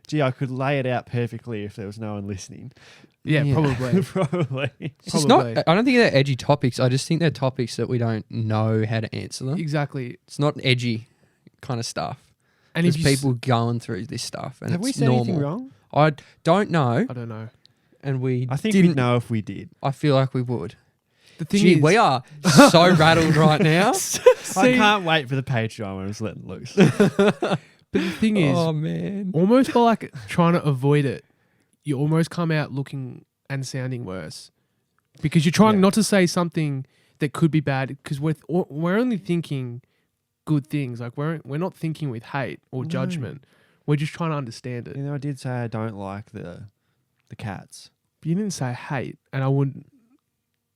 Gee, I could lay it out perfectly if there was no one listening. Yeah, Yeah. probably. Probably. It's not, I don't think they're edgy topics. I just think they're topics that we don't know how to answer them. Exactly. It's not edgy kind of stuff. And There's if people going through this stuff and Have we it's said normal. anything wrong? I don't know, I don't know. and we I think didn't. we'd know if we did. I feel like we would. The thing Gee, is, we are so rattled right now. I can't wait for the Patreon when it's letting loose. but the thing is, Oh man. almost by trying to avoid it, you almost come out looking and sounding worse because you're trying not to say something that could be bad because we're only thinking good things. We're not thinking with hate or judgment. We're just trying to understand it. I did say I don't like the cats. But you didn't say hate, and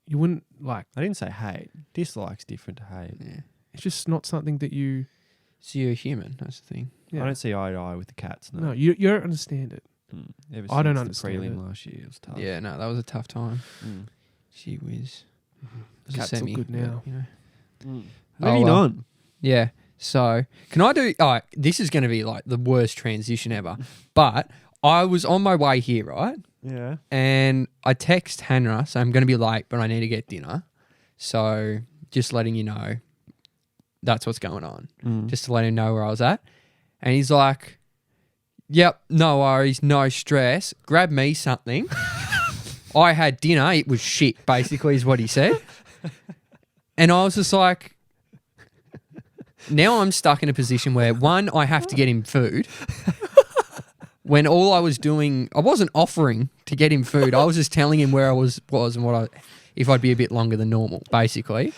you wouldn't like. I didn't say hate. Dislike's different to hate. Yeah. It's just not something that you. So you're a human. That's the thing. Yeah. I don't see eye to eye with the cats. No, No, you don't understand it. Ever I don't since the understand prelim it. last year, it was tough. Yeah, no, that was a tough time. Gee whiz. It was a Cats look semi, good now. but, you know. Moving well. on. Yeah. So can I do? All right, this is going to be like the worst transition ever. But I was on my way here, right? Yeah. And I text Hannah, so I'm going to be late, but I need to get dinner. So just letting you know, that's what's going on. Just to let him know where I was at. And he's like, yep, no worries, no stress. Grab me something. I had dinner. It was shit, basically, is what he said. And I was just like, now I'm stuck in a position where, one, I have to get him food. When all I was doing, I wasn't offering to get him food. I was just telling him where I was and if I'd be a bit longer than normal, basically.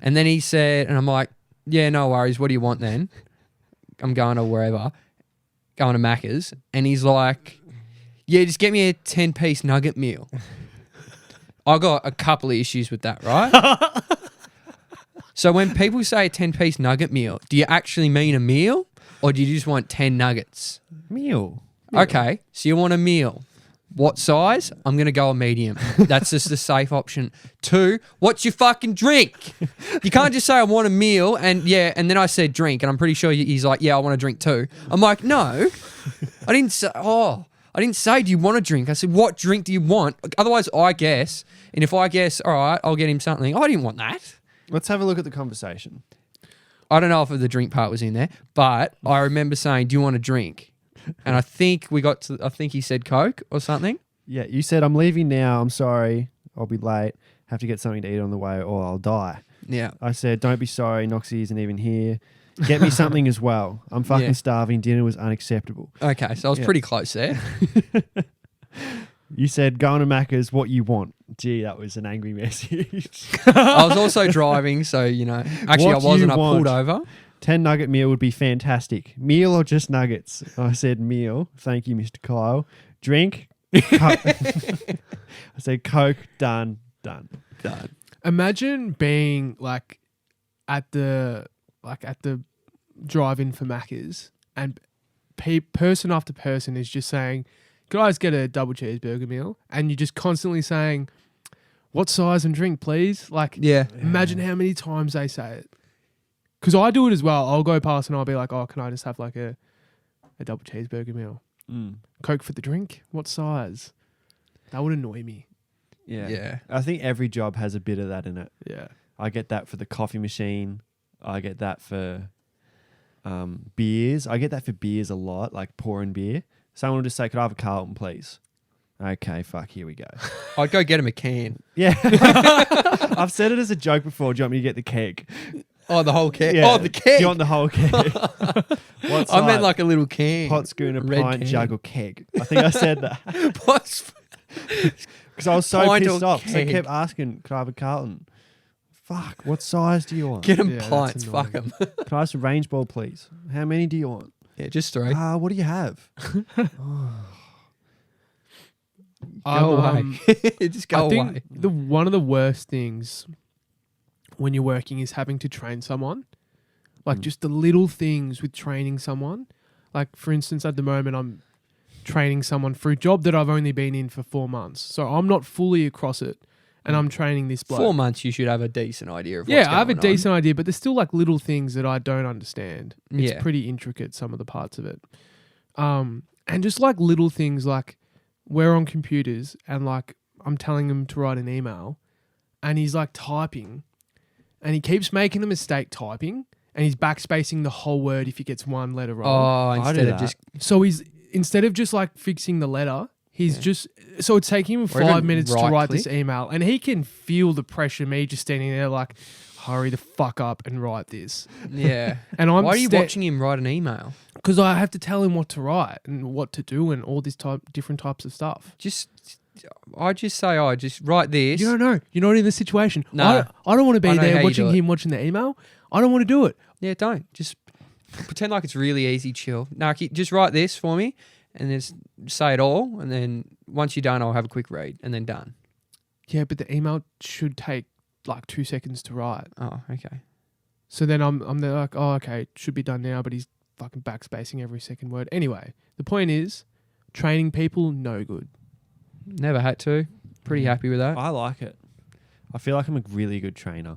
And then he said, and I'm like, yeah, no worries. What do you want then? I'm going to wherever, going to Macca's. And he's like, yeah, just get me a 10-piece nugget meal. I got a couple of issues with that, right? So when people say a 10-piece nugget meal, do you actually mean a meal or do you just want 10 nuggets? Meal. Okay, so you want a meal. What size? I'm going to go a medium. That's just the safe option. 2, what's your fucking drink? You can't just say I want a meal and then I said drink and I'm pretty sure he's like, yeah, I want a drink too. I'm like, no, I didn't say, do you want a drink? I said, what drink do you want? Otherwise, I guess. And if I guess, all right, I'll get him something. I didn't want that. Let's have a look at the conversation. I don't know if the drink part was in there, but I remember saying, do you want a drink? And I think he said Coke or something. Yeah, you said, I'm leaving now. I'm sorry. I'll be late. Have to get something to eat on the way or I'll die. Yeah. I said, don't be sorry, Noxie isn't even here. Get me something as well. I'm fucking Yeah. starving. Dinner was unacceptable. Okay, so I was Yeah. pretty close there. You said, going to Macca's, what you want. Gee, that was an angry message. I was also driving, so, actually What I wasn't. you I pulled over. 10 nugget meal would be fantastic. Meal or just nuggets? I said meal. Thank you, Mr. Kyle. Drink? I said Coke. Done. Done. Imagine being like at the drive-in for Macca's and person after person is just saying, "Could I just get a double cheeseburger meal?" And you're just constantly saying, "What size and drink, please?" Like, Yeah. imagine how many times they say it. Because I do it as well. I'll go past and I'll be like, "Oh, can I just have like a double cheeseburger meal? Coke for the drink? What size?" That would annoy me. Yeah. I think every job has a bit of that in it. Yeah. I get that for the coffee machine. I get that for beers. I get that for beers a lot, like pouring beer. Someone will just say, "Could I have a Carlton, please?" Okay, fuck, here we go. I'd go get him a can. Yeah. I've said it as a joke before. Do you want me to get the keg? Oh, the whole can. Yeah. Oh, the can. Do you want the whole keg? What I meant size? like a little can. Pot, schooner, Red pint, can. jug, or keg. I think I said that. Pot's- Because I was so Pint or pissed off. So I keg? kept asking, "Could I have a Carlton?" Fuck, what size do you want? Get him Yeah, that's pints. Fuck annoying. him. Can I have some range ball, please? How many do you want? Yeah, just 3. What do you have? Go away. Just go I think away. one of the worst things when you're working is having to train someone. Like just the little things with training someone. Like for instance, at the moment I'm training someone for a job that I've only been in for 4 months. So I'm not fully across it and I'm training this bloke. 4 months, you should have a decent idea of what's Yeah, I have a going on. decent idea, but there's still like little things that I don't understand. It's Yeah. pretty intricate, some of the parts of it. And just like little things like we're on computers and like I'm telling him to write an email and he's like typing and he keeps making a mistake typing and he's backspacing the whole word if he gets one letter wrong. Oh, I do instead of that. just So he's instead of just like fixing the letter, he's just so it's taking him Or 5 even minutes to right write this click. email, and he can feel the pressure. Me just standing there like, hurry the fuck up and write this. yeah. And I'm Why are you watching him write an email? Because I have to tell him what to write and what to do and all this different types of stuff. I just say, just write this. You don't know. You're not in the situation. No. I don't want to I be know how there you watching do it. him watching the email. I don't want to do it. Yeah, don't. Just pretend like it's really easy, chill. No, just write this for me and then say it all. And then once you're done, I'll have a quick read and then done. Yeah, but the email should take like 2 seconds to write. Oh, okay. So then I'm there like, oh, okay, it should be done now, but he's fucking backspacing every second word. Anyway, the point is, training people, no good. Never had to. Pretty happy with that. I like it. I feel like I'm a really good trainer.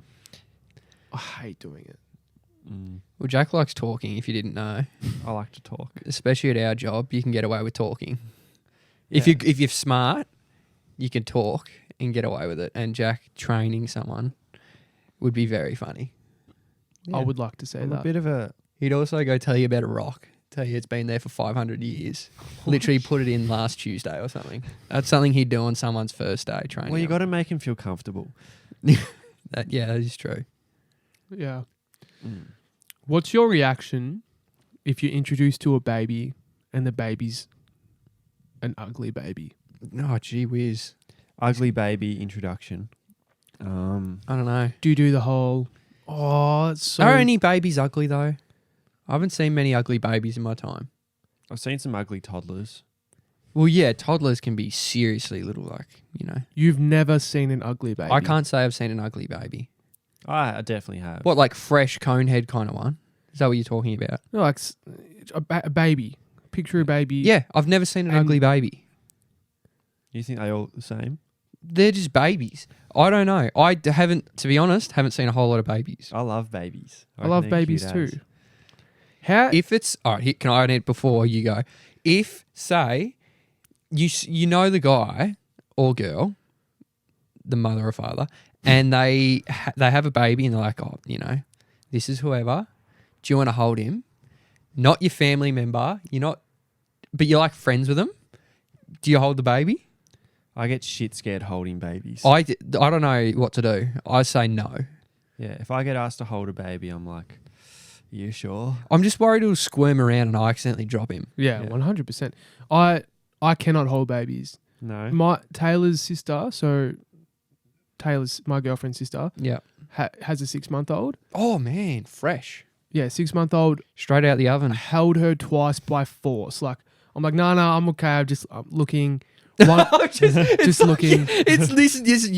I hate doing it. Well, Jack likes talking, if you didn't know. I like to talk. Especially at our job, you can get away with talking. Yeah. If you're smart, you can talk and get away with it. And Jack training someone would be very funny. I would like to say I'm a that. bit of a... He'd also go tell you about a rock. Tell you it's been there for 500 years. Literally put it in last Tuesday or something. That's something he'd do on someone's first day training. Well, you them. got to make him feel comfortable. that is true. Yeah. What's your reaction if you're introduced to a baby and the baby's an ugly baby? Oh, gee whiz. Ugly baby introduction. I don't know. Do you do the whole, oh, it's so... Are any babies ugly though? I haven't seen many ugly babies in my time. I've seen some ugly toddlers. Well, yeah, toddlers can be seriously little, like, You've never seen an ugly baby. I can't say I've seen an ugly baby. I definitely have. What, like fresh cone head kind of one? Is that what you're talking about? No, like a baby. Picture a baby. Yeah, I've never seen an And- ugly baby. You think they all the same? They're just babies. I don't know. Haven't seen a whole lot of babies. I love babies. I love reckon they're babies cute too. as. How... If it's all right, can I add it before you go? If say you know the guy or girl, the mother or father, and they have a baby and they're like, oh, this is whoever. Do you want to hold him? Not your family member. But you're like friends with them. Do you hold the baby? I get shit scared holding babies. I don't know what to do. I say no. Yeah, if I get asked to hold a baby, I'm like, you sure? I'm just worried he'll squirm around and I accidentally drop him. Yeah, Yeah. 100%. I cannot hold babies. No. My Taylor's sister, so Taylor's my girlfriend's sister, Yeah. has a 6-month-old. Oh man, fresh. Yeah, 6-month-old. Straight out the oven. Held her twice by force. Like I'm like, no, I'm okay. I'm looking. One, just looking. It's this.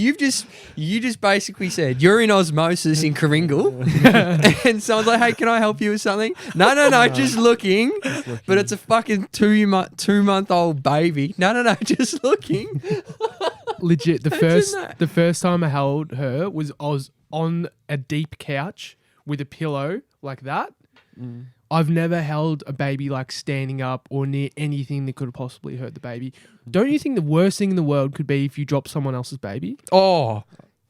You just basically said you're in osmosis in Kringle, and someone's like, "Hey, can I help you with something?" No, just looking. But it's a fucking 2-month-old baby. No, just looking. Legit. Imagine that. The first time I held her was I was on a deep couch with a pillow like that. Mm. I've never held a baby like standing up or near anything that could have possibly hurt the baby. Don't you think the worst thing in the world could be if you drop someone else's baby? Oh,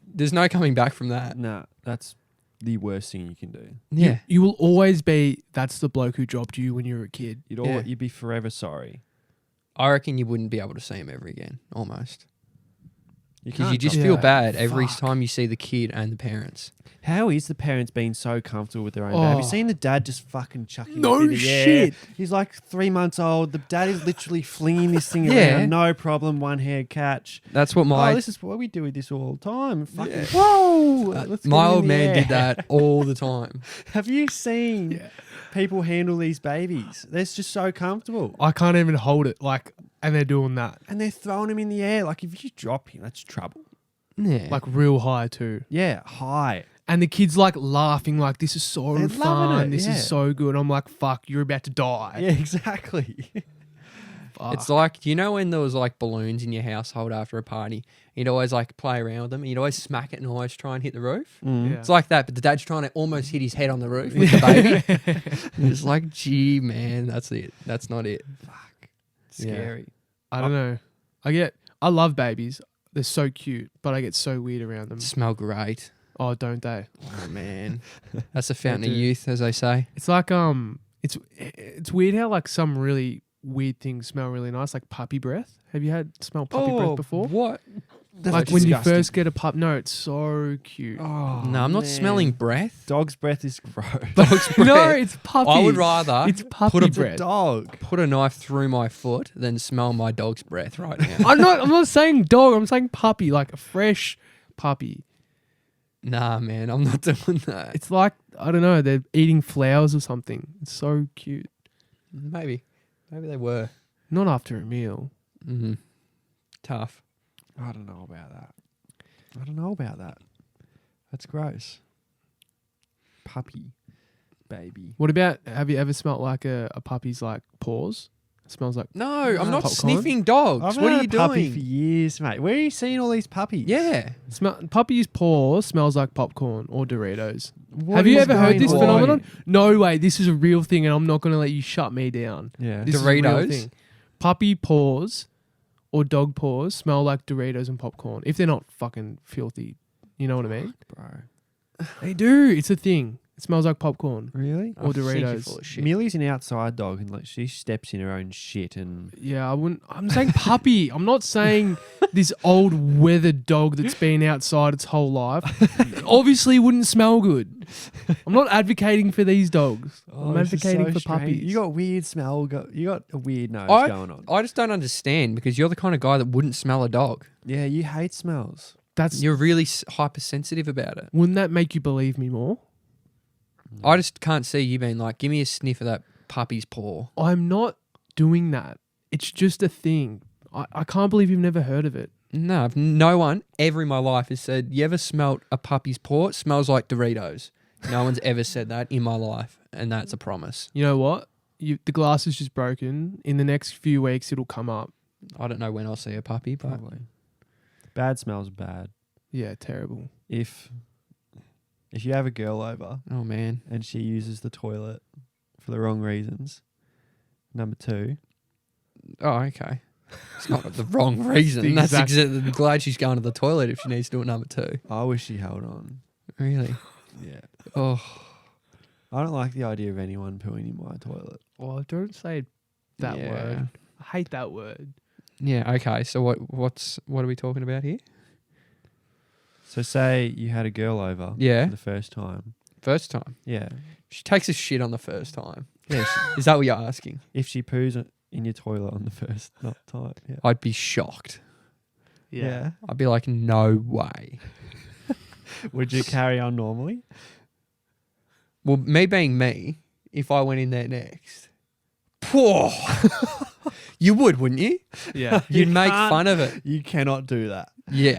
there's no coming back from that. Nah, that's the worst thing you can do. Yeah. You will always be, that's the bloke who dropped you when you were a kid. You'd be forever sorry. I reckon you wouldn't be able to see him ever again, almost. Because you can't just drop- feel Yeah. bad every Fuck. time you see the kid and the parents. How is the parents being so comfortable with their own Oh. baby? Have you seen the dad just fucking chucking No it in the air? shit. He's like 3 months old. The dad is literally flinging this thing Yeah. around. No problem. One-hand catch. That's what Oh, this is what we do with this all the time. Fucking, Yeah. whoa! Let's my get in old the man air. did that all the time. Have you seen Yeah. people handle these babies? They're just so comfortable. I can't even hold it. Like, and they're doing that. And they're throwing him in the air. Like, if you drop him, that's trouble. Yeah. Like real high too. Yeah, high. And the kid's like laughing like, this is so They're loving fun. it, This yeah. is so good. I'm like, fuck, you're about to die. Yeah, exactly. Fuck. It's like, you know when there was like balloons in your household after a party? You'd always like play around with them. You'd always smack it and always try and hit the roof. Mm. Yeah. It's like that, but the dad's trying to almost hit his head on the roof with the baby. It's like, gee, man, that's it. That's not it. Fuck. Yeah. Scary. I don't know. I love babies. They're so cute, but I get so weird around them. Smell great. Oh, don't they? Oh, man. That's the fountain of do. youth, as they say. It's like it's weird how like some really weird things smell really nice, like puppy breath. Have you smelled puppy breath before? What? That's Like when you disgusting. first get a pup. No, it's so cute. Oh, No, I'm not man. smelling breath. Dog's breath is gross. Dog's breath. No, it's puppy. I would rather It's puppy put a It's a breath. dog. put a knife through my foot than smell my dog's breath right now. I'm not saying dog. I'm saying puppy, like a fresh puppy. Nah, man, I'm not doing that. It's like, I don't know, they're eating flowers or something. It's so cute. Maybe they were. Not after a meal. Mm-hmm. Tough. I don't know about that. That's gross. Puppy. Baby. What about, have you ever smelt like a puppy's like paws? It smells like, No, I'm not Popcorn? sniffing dogs. I've What are had you a puppy for doing? years, mate. Where are you seeing all these puppies? Yeah. puppy's paw smells like popcorn or Doritos. What Have you is ever heard going this on? phenomenon? No way. This is a real thing, and I'm not going to let you shut me down. Yeah. This is a real Doritos? thing. Puppy paws or dog paws smell like Doritos and popcorn if they're not fucking filthy. You know what I mean? Bro. They do. It's a thing. It smells like popcorn Really? or I think you're Doritos. full of shit. Millie's an outside dog and like she steps in her own shit and Yeah, I wouldn't. I'm saying puppy. I'm not saying this old weathered dog that's been outside its whole life. Obviously, wouldn't smell good. I'm not advocating for these dogs. I'm this is advocating so for strange. puppies. You got weird smell. You got a weird nose I- going on. I just don't understand because you're the kind of guy that wouldn't smell a dog. Yeah, you hate smells. That's. You're really hypersensitive about it. Wouldn't that make you believe me more? I just can't see you being like, give me a sniff of that puppy's paw. I'm not doing that. It's just a thing. I can't believe you've never heard of it. No, no one ever in my life has said, you ever smelt a puppy's paw? It smells like Doritos. No one's ever said that in my life, and that's a promise. You know what? The glass is just broken. In the next few weeks, it'll come up. I don't know when I'll see a puppy, but Probably. Bad smells bad. Yeah, terrible. If you have a girl over oh man. and she uses the toilet for the wrong reasons, number 2. Oh, okay. It's not the wrong reason. That's exact- I'm glad she's going to the toilet if she needs to do it number 2. I wish she held on. Really? Yeah. Oh, I don't like the idea of anyone pooing in my toilet. Well, don't say that yeah. word. I hate that word. Yeah. Okay. So what are we talking about here? So say you had a girl over Yeah. for the first time. First time. Yeah. She takes a shit on the first time. Yeah. Is that what you're asking? If she poos in your toilet on the first not time. Yeah. I'd be shocked. Yeah. I'd be like, no way. Would you carry on normally? Well, me being me, if I went in there next, poor, you would, wouldn't you? Yeah. You'd You make can't- fun of it. You cannot do that. Yeah.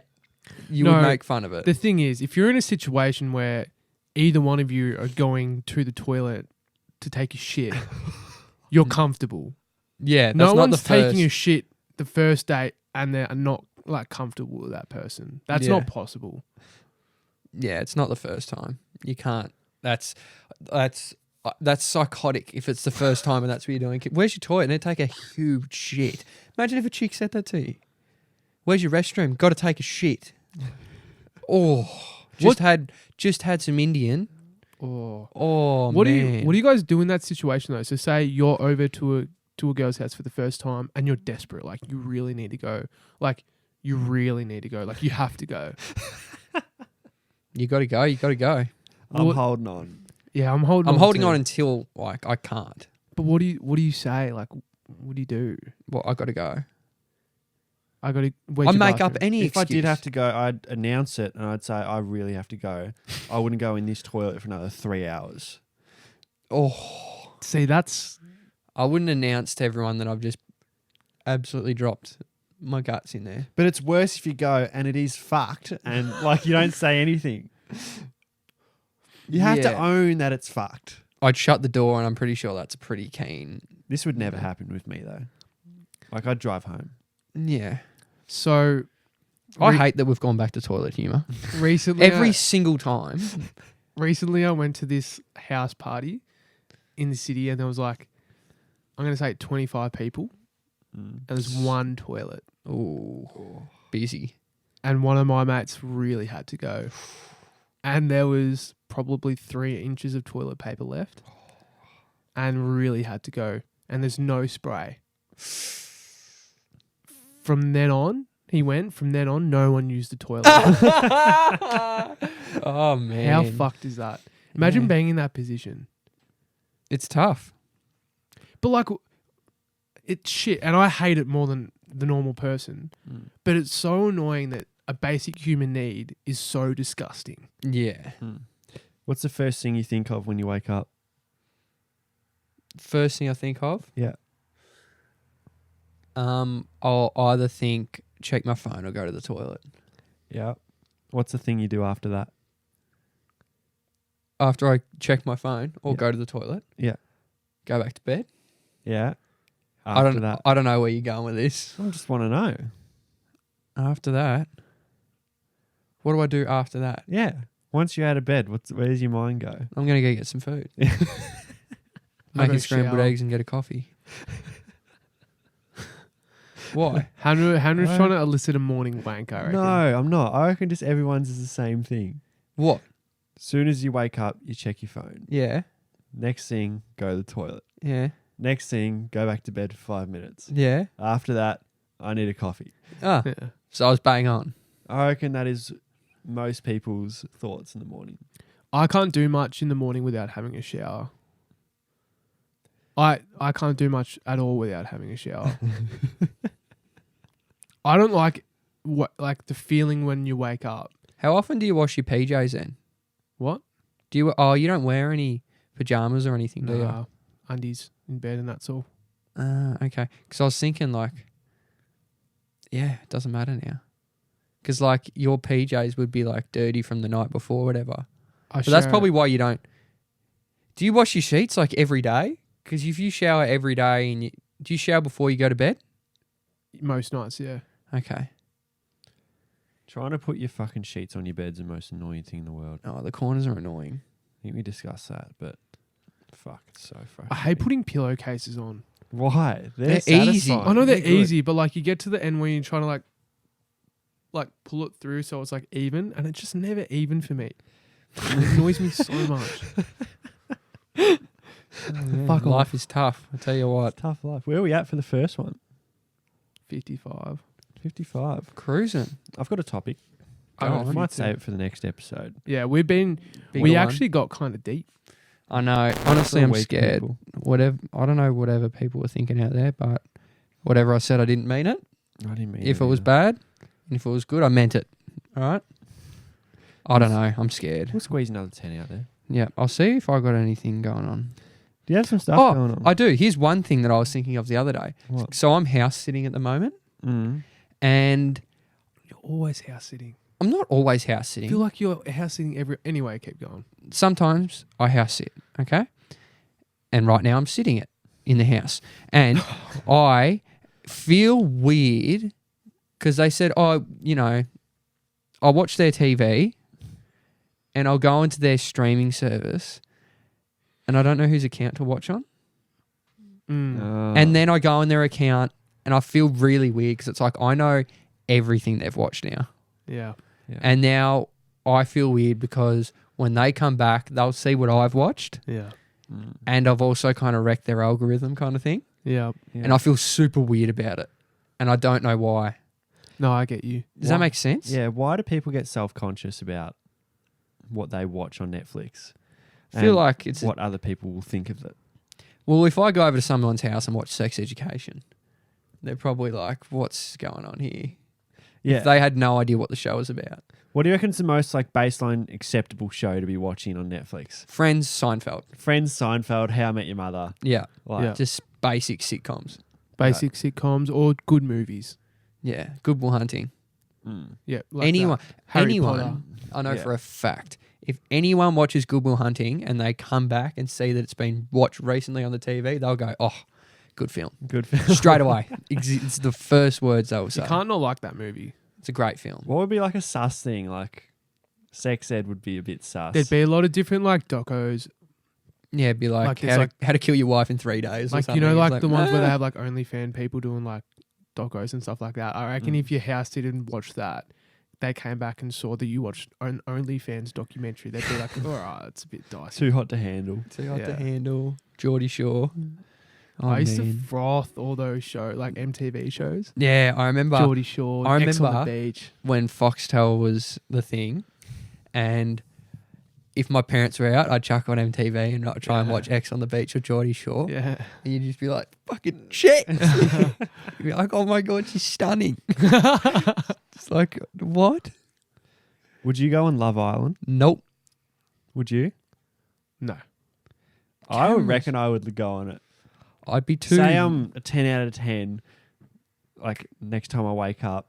You No, would make fun of it. The thing is, if you're in a situation where either one of you are going to the toilet to take a shit, you're comfortable. Yeah. That's No not one's the first. taking a shit the first date and they're not like comfortable with that person. That's Yeah. not possible. Yeah, it's not the first time. You can't. That's psychotic if it's the first time and that's what you're doing. Where's your toilet? And they take a huge shit. Imagine if a chick said that to you. Where's your restroom? Got to take a shit. Oh, just had some Indian. Oh. Oh, What man. do you guys do in that situation though? So say you're over to a girl's house for the first time and you're desperate, like you really need to go. Like you really need to go. Like you have to go. You got to go. You got to go. I'm What- holding on. Yeah, I'm holding I'm holding too. on until like I can't. But what do you say? Like what do you do? Well, I got to go. I got to I make up any If I excuse. did have to go, I'd announce it and I'd say I really have to go. I wouldn't go in this toilet for another 3 hours. Oh, See, that's I wouldn't announce to everyone that I've just absolutely dropped my guts in there. But it's worse if you go and it is fucked and like you don't say anything. You have to Yeah. own that it's fucked. I'd shut the door, and I'm pretty sure that's a pretty keen. This would never happen with me though. Like I'd drive home. Yeah, so. I hate that we've gone back to toilet humor Recently, every single time. recently I went to this house party in the city, and there was like, I'm gonna say 25 people, and there's one toilet, Ooh, busy. and one of my mates really had to go, and there was probably 3 inches of toilet paper left, and really had to go, and there's no spray. From then on, no one used the toilet. Oh man, How fucked is that? Imagine Yeah. being in that position. It's tough. But like, it's shit, and I hate it more than the normal person. But it's so annoying that a basic human need is so disgusting. Yeah. What's the first thing you think of when you wake up? First thing I think of, Yeah. I'll either think check my phone or go to the toilet. Yeah. What's the thing you do after that? After I check my phone or Yeah. go to the toilet, Yeah. go back to bed. Yeah. I After that. don't know where you're going with this. I just want to know. After that, what do I do after that? Yeah. Once you're out of bed, where's your mind go? I'm gonna go get some food. I Make go a scrambled shower. eggs and get a coffee. Why? Henry's What? trying to elicit a morning wank, I reckon. No, I'm not. I reckon just everyone's is the same thing. What? Soon as you wake up, you check your phone. Yeah. Next thing, go to the toilet. Yeah. Next thing, go back to bed for 5 minutes. Yeah. After that, I need a coffee. Ah. Yeah. So I was bang on. I reckon that is most people's thoughts in the morning. I can't do much in the morning without having a shower. I can't do much at all without having a shower. I don't like the feeling when you wake up. How often do you wash your PJs then? What? Do you? Oh, you don't wear any pajamas or anything, do you? Nah, undies in bed and that's all. Okay. Because I was thinking yeah, it doesn't matter now. Because your PJs would be dirty from the night before, whatever. But that's probably why you don't. Do you wash your sheets every day? Because if you shower every day and do you shower before you go to bed? most nights. Yeah. Okay. Trying to put your fucking sheets on your bed's the most annoying thing in the world. Oh, the corners are annoying. I think we discussed that, but fuck, it's so frustrating. I hate putting pillowcases on. Why? They're easy. satisfying. I know they're good. easy, but you get to the end where you're trying to pull it through so it's even, and it's just never even for me. It annoys me so much. Fuck, life is tough. I tell you what. Tough life. Where are we at for the first one? 55. 55. Cruising. I've got a topic. I Go got a on. I few might too. save it for the next episode. Yeah, we Bigger one. actually got kind of deep. I know. Honestly, For I'm weak scared. people. Whatever. I don't know whatever people were thinking out there, but whatever I said, I didn't mean it. I didn't mean If it was either. bad, and if it was good, I meant it. All right. I don't know. I'm scared. We'll squeeze another 10 out there. Yeah, I'll see if I got anything going on. Do you have some stuff going on? I do. Here's one thing that I was thinking of the other day. What? So I'm house sitting at the moment, Mm. and You're always house sitting. I'm not always house I sitting. feel like you're house sitting anyway. Keep going. Sometimes I house sit, okay? And right now I'm sitting it in the house. And I feel weird because they said, oh, you know, I'll watch their TV and I'll go into their streaming service and I don't know whose account to watch on. And then I go on their account and I feel really weird because it's like I know everything they've watched now. Yeah. Yeah. And now I feel weird because when they come back, they'll see what I've watched. Yeah. Mm. And I've also kind of wrecked their algorithm kind of thing. Yeah. Yeah. And I feel super weird about it. And I don't know why. No, I get you. Does that make sense? Yeah, why do people get self-conscious about what they watch on Netflix? I feel And like it's... what other people will think of it. Well, if I go over to someone's house and watch Sex Education, they're probably like, what's going on here? Yeah. If they had no idea what the show was about. What do you reckon's the most like baseline acceptable show to be watching on Netflix? Friends, Seinfeld. Friends, Seinfeld, How I Met Your Mother. Yeah. Like, Yeah. Just basic sitcoms. Basic sitcoms or good movies. Yeah. Good Will Hunting. mm. Yeah. Like anyone. that. Harry anyone. Potter. I know Yeah. for a fact. If anyone watches Good Will Hunting and they come back and see that it's been watched recently on the TV, they'll go, oh, good film. Good film. Straight away. It's the first words they will say. You can't not like that movie. It's a great film. What would be like a sus thing? Like sex ed would be a bit sus. There'd be a lot of different like docos. Yeah, it'd be like, Like, there's how to kill your wife in 3 days. Or Like, something. you know, It's like the ones where they "Ah." have like OnlyFans people doing like docos and stuff like that. I reckon Mm. if your house didn't watch that, they came back and saw that you watched an OnlyFans documentary, they'd be like, all right, it's a bit dicey. Too hot to handle. Too hot to Yeah. handle. Geordie Shore. Oh, I used man. to froth all those shows, like MTV shows. Yeah, I remember Geordie Shore, I X on remember- the beach. when Foxtel was the thing, and if my parents were out, I'd chuck on MTV and I'd try and watch X on the Beach or Geordie Shore. Yeah. And you'd just be like, fucking shit. You'd be like, oh my God, she's stunning. It's like, what? Would you go on Love Island? Nope. Would you? No. I would Cameras. reckon I would go on it. I'd be too. Say I'm a 10 out of 10. Like next time I wake up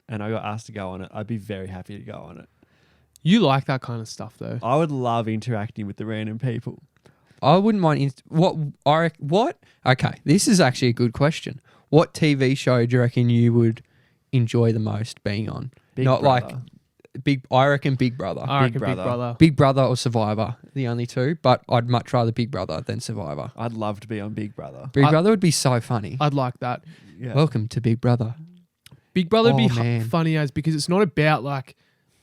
and I got asked to go on it, I'd be very happy to go on it. You like that kind of stuff though. I would love interacting with the random people. I wouldn't mind. What? Okay, this is actually a good question. What TV show do you reckon you would enjoy the most being on? Big Not Brother. like I reckon Big Brother. I reckon Big Brother. Brother. Big Brother or Survivor, the only two. But I'd much rather Big Brother than Survivor. I'd love to be on Big Brother. Big Brother would be so funny. I'd like that. Yeah. Welcome to Big Brother. Big Brother would Oh, be man. funny as because it's not about like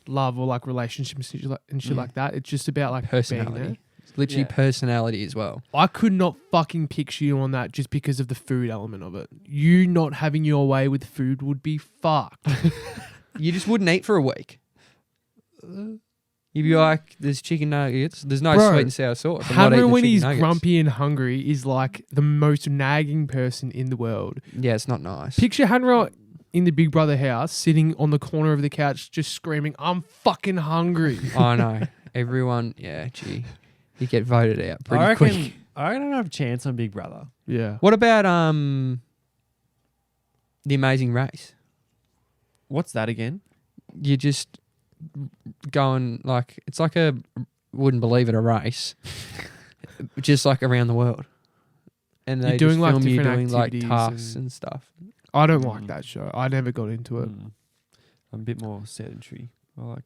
love or like relationships and shit Yeah. like that. It's just about like being Personality. there. It's literally Yeah. personality as well. I could not fucking picture you on that just because of the food element of it. You not having your way with food would be fucked. You just wouldn't eat for a week. You'd be like, there's chicken nuggets. There's no Bro, sweet and sour sauce. I'm not eating Hammer the when chicken he's nuggets. grumpy and hungry is like the most nagging person in the world. Yeah, it's not nice. Picture Hammer in the Big Brother house sitting on the corner of the couch just screaming, I'm fucking hungry. I know. Everyone, yeah, gee. You get voted out pretty I reckon quick. I don't have a chance on Big Brother. Yeah. What about The Amazing Race? What's that again? You just going like it's like a wouldn't believe it a race, just like around the world, and You're they doing, just like, film you different doing like activities tasks and- and stuff. I don't like that show. I never got into it. Mm. I'm a bit more sedentary. I like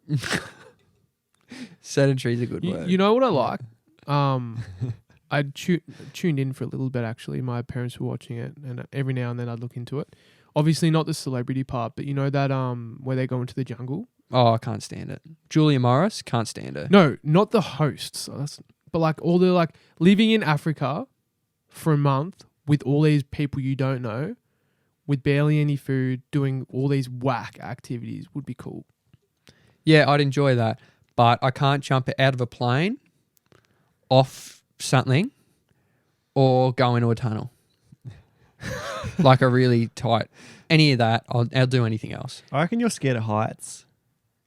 Sedentary is a good You, word. you know what I like? I tuned in for a little bit actually. My parents were watching it, and every now and then I'd look into it. Obviously not the celebrity part, but you know that where they go into the jungle. Oh, I can't stand it. Julia Morris, can't stand her. No, not the hosts. But like all the like living in Africa for a month with all these people you don't know, with barely any food, doing all these whack activities would be cool. Yeah, I'd enjoy that. But I can't jump out of a plane, off something, or go into a tunnel. Like a really tight. Any of that, I'll do anything else. I reckon you're scared of heights.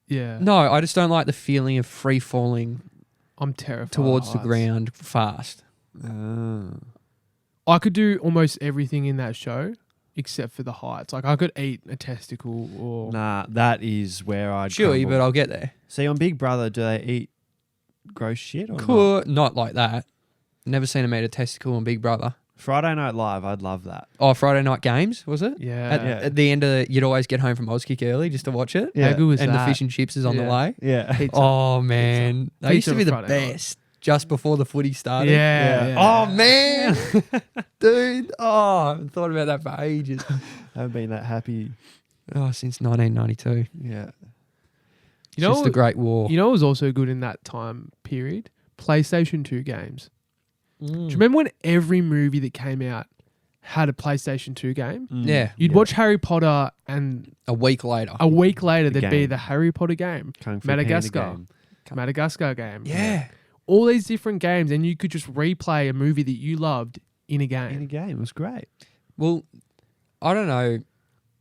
Yeah. No, I just don't like the feeling of free falling I'm terrified towards of the heights. ground fast. I could do almost everything in that show except for the heights. Like I could eat a testicle or Nah, that is where I'd Sure, crumble. but I'll get there. See, on Big Brother, do they eat gross shit or not? Cool. Not like that. Never seen him eat a testicle on Big Brother. Friday Night Live, I'd love that. Oh, Friday Night Games, was it? yeah. At the end of the, you'd always get home from Auskick early just to watch it. How good was And that? the fish and chips is on the Yeah. way. Yeah. Pizza. Oh, man. They used Pizza to be the Friday night. best just before the footy started. Yeah. Oh, man. Dude. Oh, I haven't thought about that for ages. I haven't been that happy. Oh, since 1992. Yeah. You know Since the what- Great War. You know what was also good in that time period? PlayStation 2 games. Mm. Do you remember when every movie that came out had a PlayStation 2 game? Yeah. You'd Yeah. watch Harry Potter and A week later. a week later The there'd be game. the Harry Potter game, Kung Fu Panda Madagascar. game. Madagascar game. Yeah. All these different games, and you could just replay a movie that you loved in a In a game. game. It was great. Well, I don't know.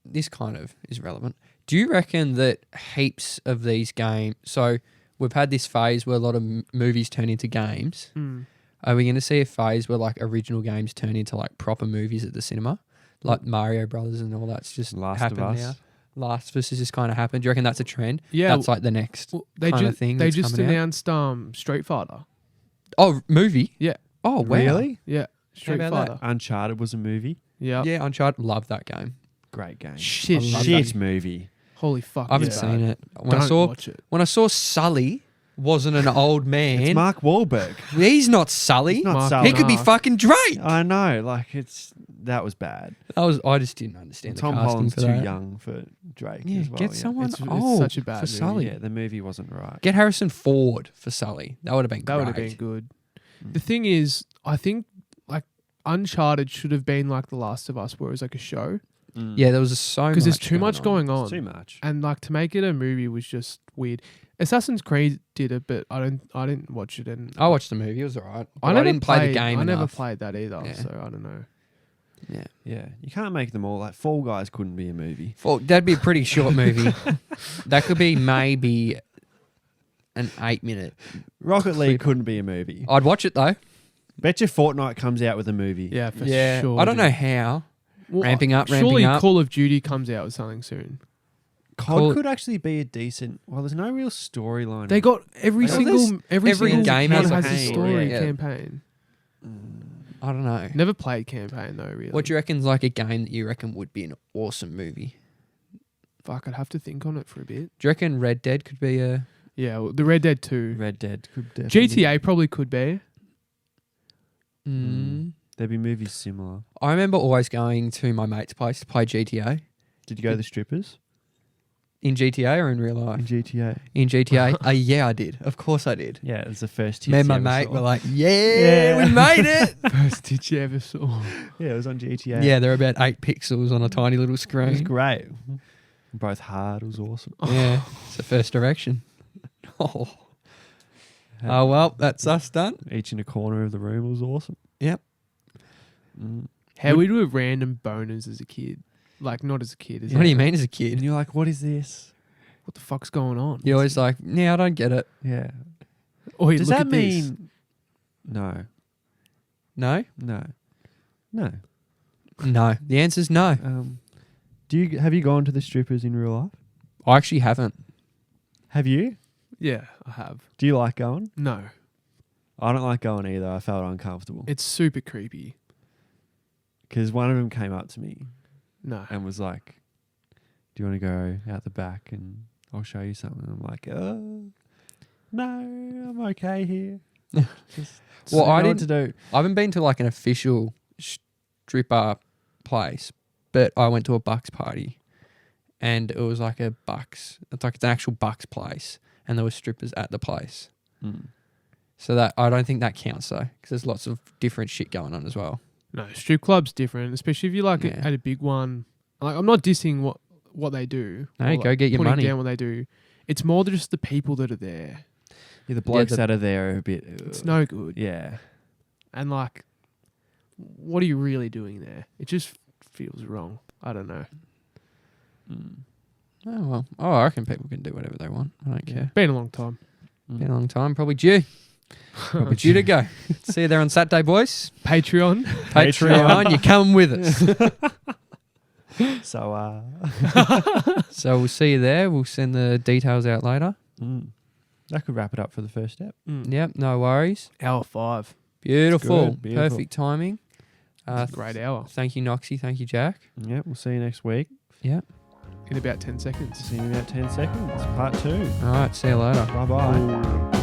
This kind of is relevant. Do you reckon that heaps of these games... So we've had this phase where a lot of movies turn into games. Mm. Are we going to see a phase where like original games turn into like proper movies at the cinema? Like Mario Brothers and all that's just Last of happened Us. now. Last of Us has just kind of happened. Do you reckon that's a trend? Yeah, That's like the next well, they kind ju- of thing They that's just coming out? announced Street Fighter. Oh, movie? Yeah. Oh, wow. Really? Yeah, Street about Fighter. Uncharted was a movie. Yeah. Yeah, Uncharted. Love that game. Great game. Shit, I love shit. Shit movie. Holy fuck. I haven't it's seen bad. it. When Don't watch it. I saw Sully wasn't an old man. It's Mark Wahlberg. He's not Sully. It's not Mark- Sully. He could be Nah. fucking Drake. I know. Like, that was bad. I just didn't understand Tom the casting Holland's for too that. young for Drake Yeah, as well. get yeah. someone It's old such a bad for movie. Sully. Yeah, the movie wasn't right. Get Harrison Ford for Sully. That would have been That would have been great. good. Mm. The thing is, I think like Uncharted should have been like The Last of Us, where it was like a show, Mm. Yeah, there was so much because there's too much going on, It's too much. and like to make it a movie was just weird. Assassin's Creed did it, but I didn't watch it, and I watched the movie. It was alright. I I didn't play the game I never enough. played that either, Yeah. so I don't know. Yeah. Yeah, you can't make them all. Like, Fall Guys couldn't be a movie. Well, that'd be a pretty short movie. That could be maybe an 8-minute. Rocket League Clip. couldn't be a movie. I'd watch it though. Bet you Fortnite comes out with a movie. Yeah, for Yeah. sure. I don't dude. know how. Well, Ramping up, Surely ramping up. Call of Duty comes out with something soon. COD Cool. could actually be a decent. Well, there's no real storyline. They got every Well, single every single game one has a has a campaign, story yeah. campaign. I don't know. Never played campaign though. Really. What do you reckon's like a game that you reckon would be an awesome movie? Fuck, I'd have to think on it for a bit. Do you reckon Red Dead could be a... Yeah, well, the Red Dead 2. Red Dead could definitely. GTA probably could be. There'd be movies similar. I remember always going to my mate's place to play GTA. Did you go to the strippers In GTA or in real in life? GTA? In GTA? Yeah, I did. Of course I did. Yeah, it was the first. Me and my hits you ever mate saw. were like, yeah, we made it. First did you ever saw? Yeah, it was on GTA. Yeah, they're about 8 pixels on a tiny little it was screen. great. Both hard. It was awesome. Yeah, it's the first direction. Oh. Oh, well, that's us done. Each in a corner of the room. It was awesome. Yep. Mm. How we do have random boners as a kid. Like, not as a kid. As What do you mean as a And kid? you're like, what is this? What the fuck's going on? You're always like, yeah, I don't get it. Yeah. Oi, Does look that at this. mean? No. No? No. No. No. The answer's no. Have you gone to the strippers in real life? I actually haven't. Have you? Yeah, I have. Do you like going? No, I don't like going either. I felt uncomfortable it's super creepy. because one of them came up to me No. and was like, "Do you want to go out the back and I'll show you something?" I'm like, "No, I'm okay here." Just Well, I know what didn't- to do. I haven't been to like an official stripper place, but I went to a Bucks party and it was like a Bucks. It's like it's an actual Bucks place and there were strippers at the place. Mm. So that I don't think that counts though because there's lots of different shit going on as well. No, strip club's different, especially if you like it Yeah. at a big one. Like, I'm not dissing what they do. No, or, go like, get your putting money. down what they do. It's more just the people that are there. Yeah, the blokes the- that are there are a bit. It's no good. Yeah. And like, what are you really doing there? It just feels wrong. I don't know. Oh, well. Oh, I reckon people can do whatever they want. I don't care. Been a long time. Been a long time. Probably due. Probably due to go. See you there on Saturday, boys. Patreon. Patreon, you come with us. So, So we'll see you there. We'll send the details out later. that could wrap it up for the first step. Yep, no worries. Hour 5. Beautiful. Good, beautiful. Perfect timing. Great hour. Thank you, Noxie. Thank you, Jack. Yep, we'll see you next week. Yep. In about 10 seconds. See you in about 10 seconds. Part 2. All right, see you later. Bye-bye.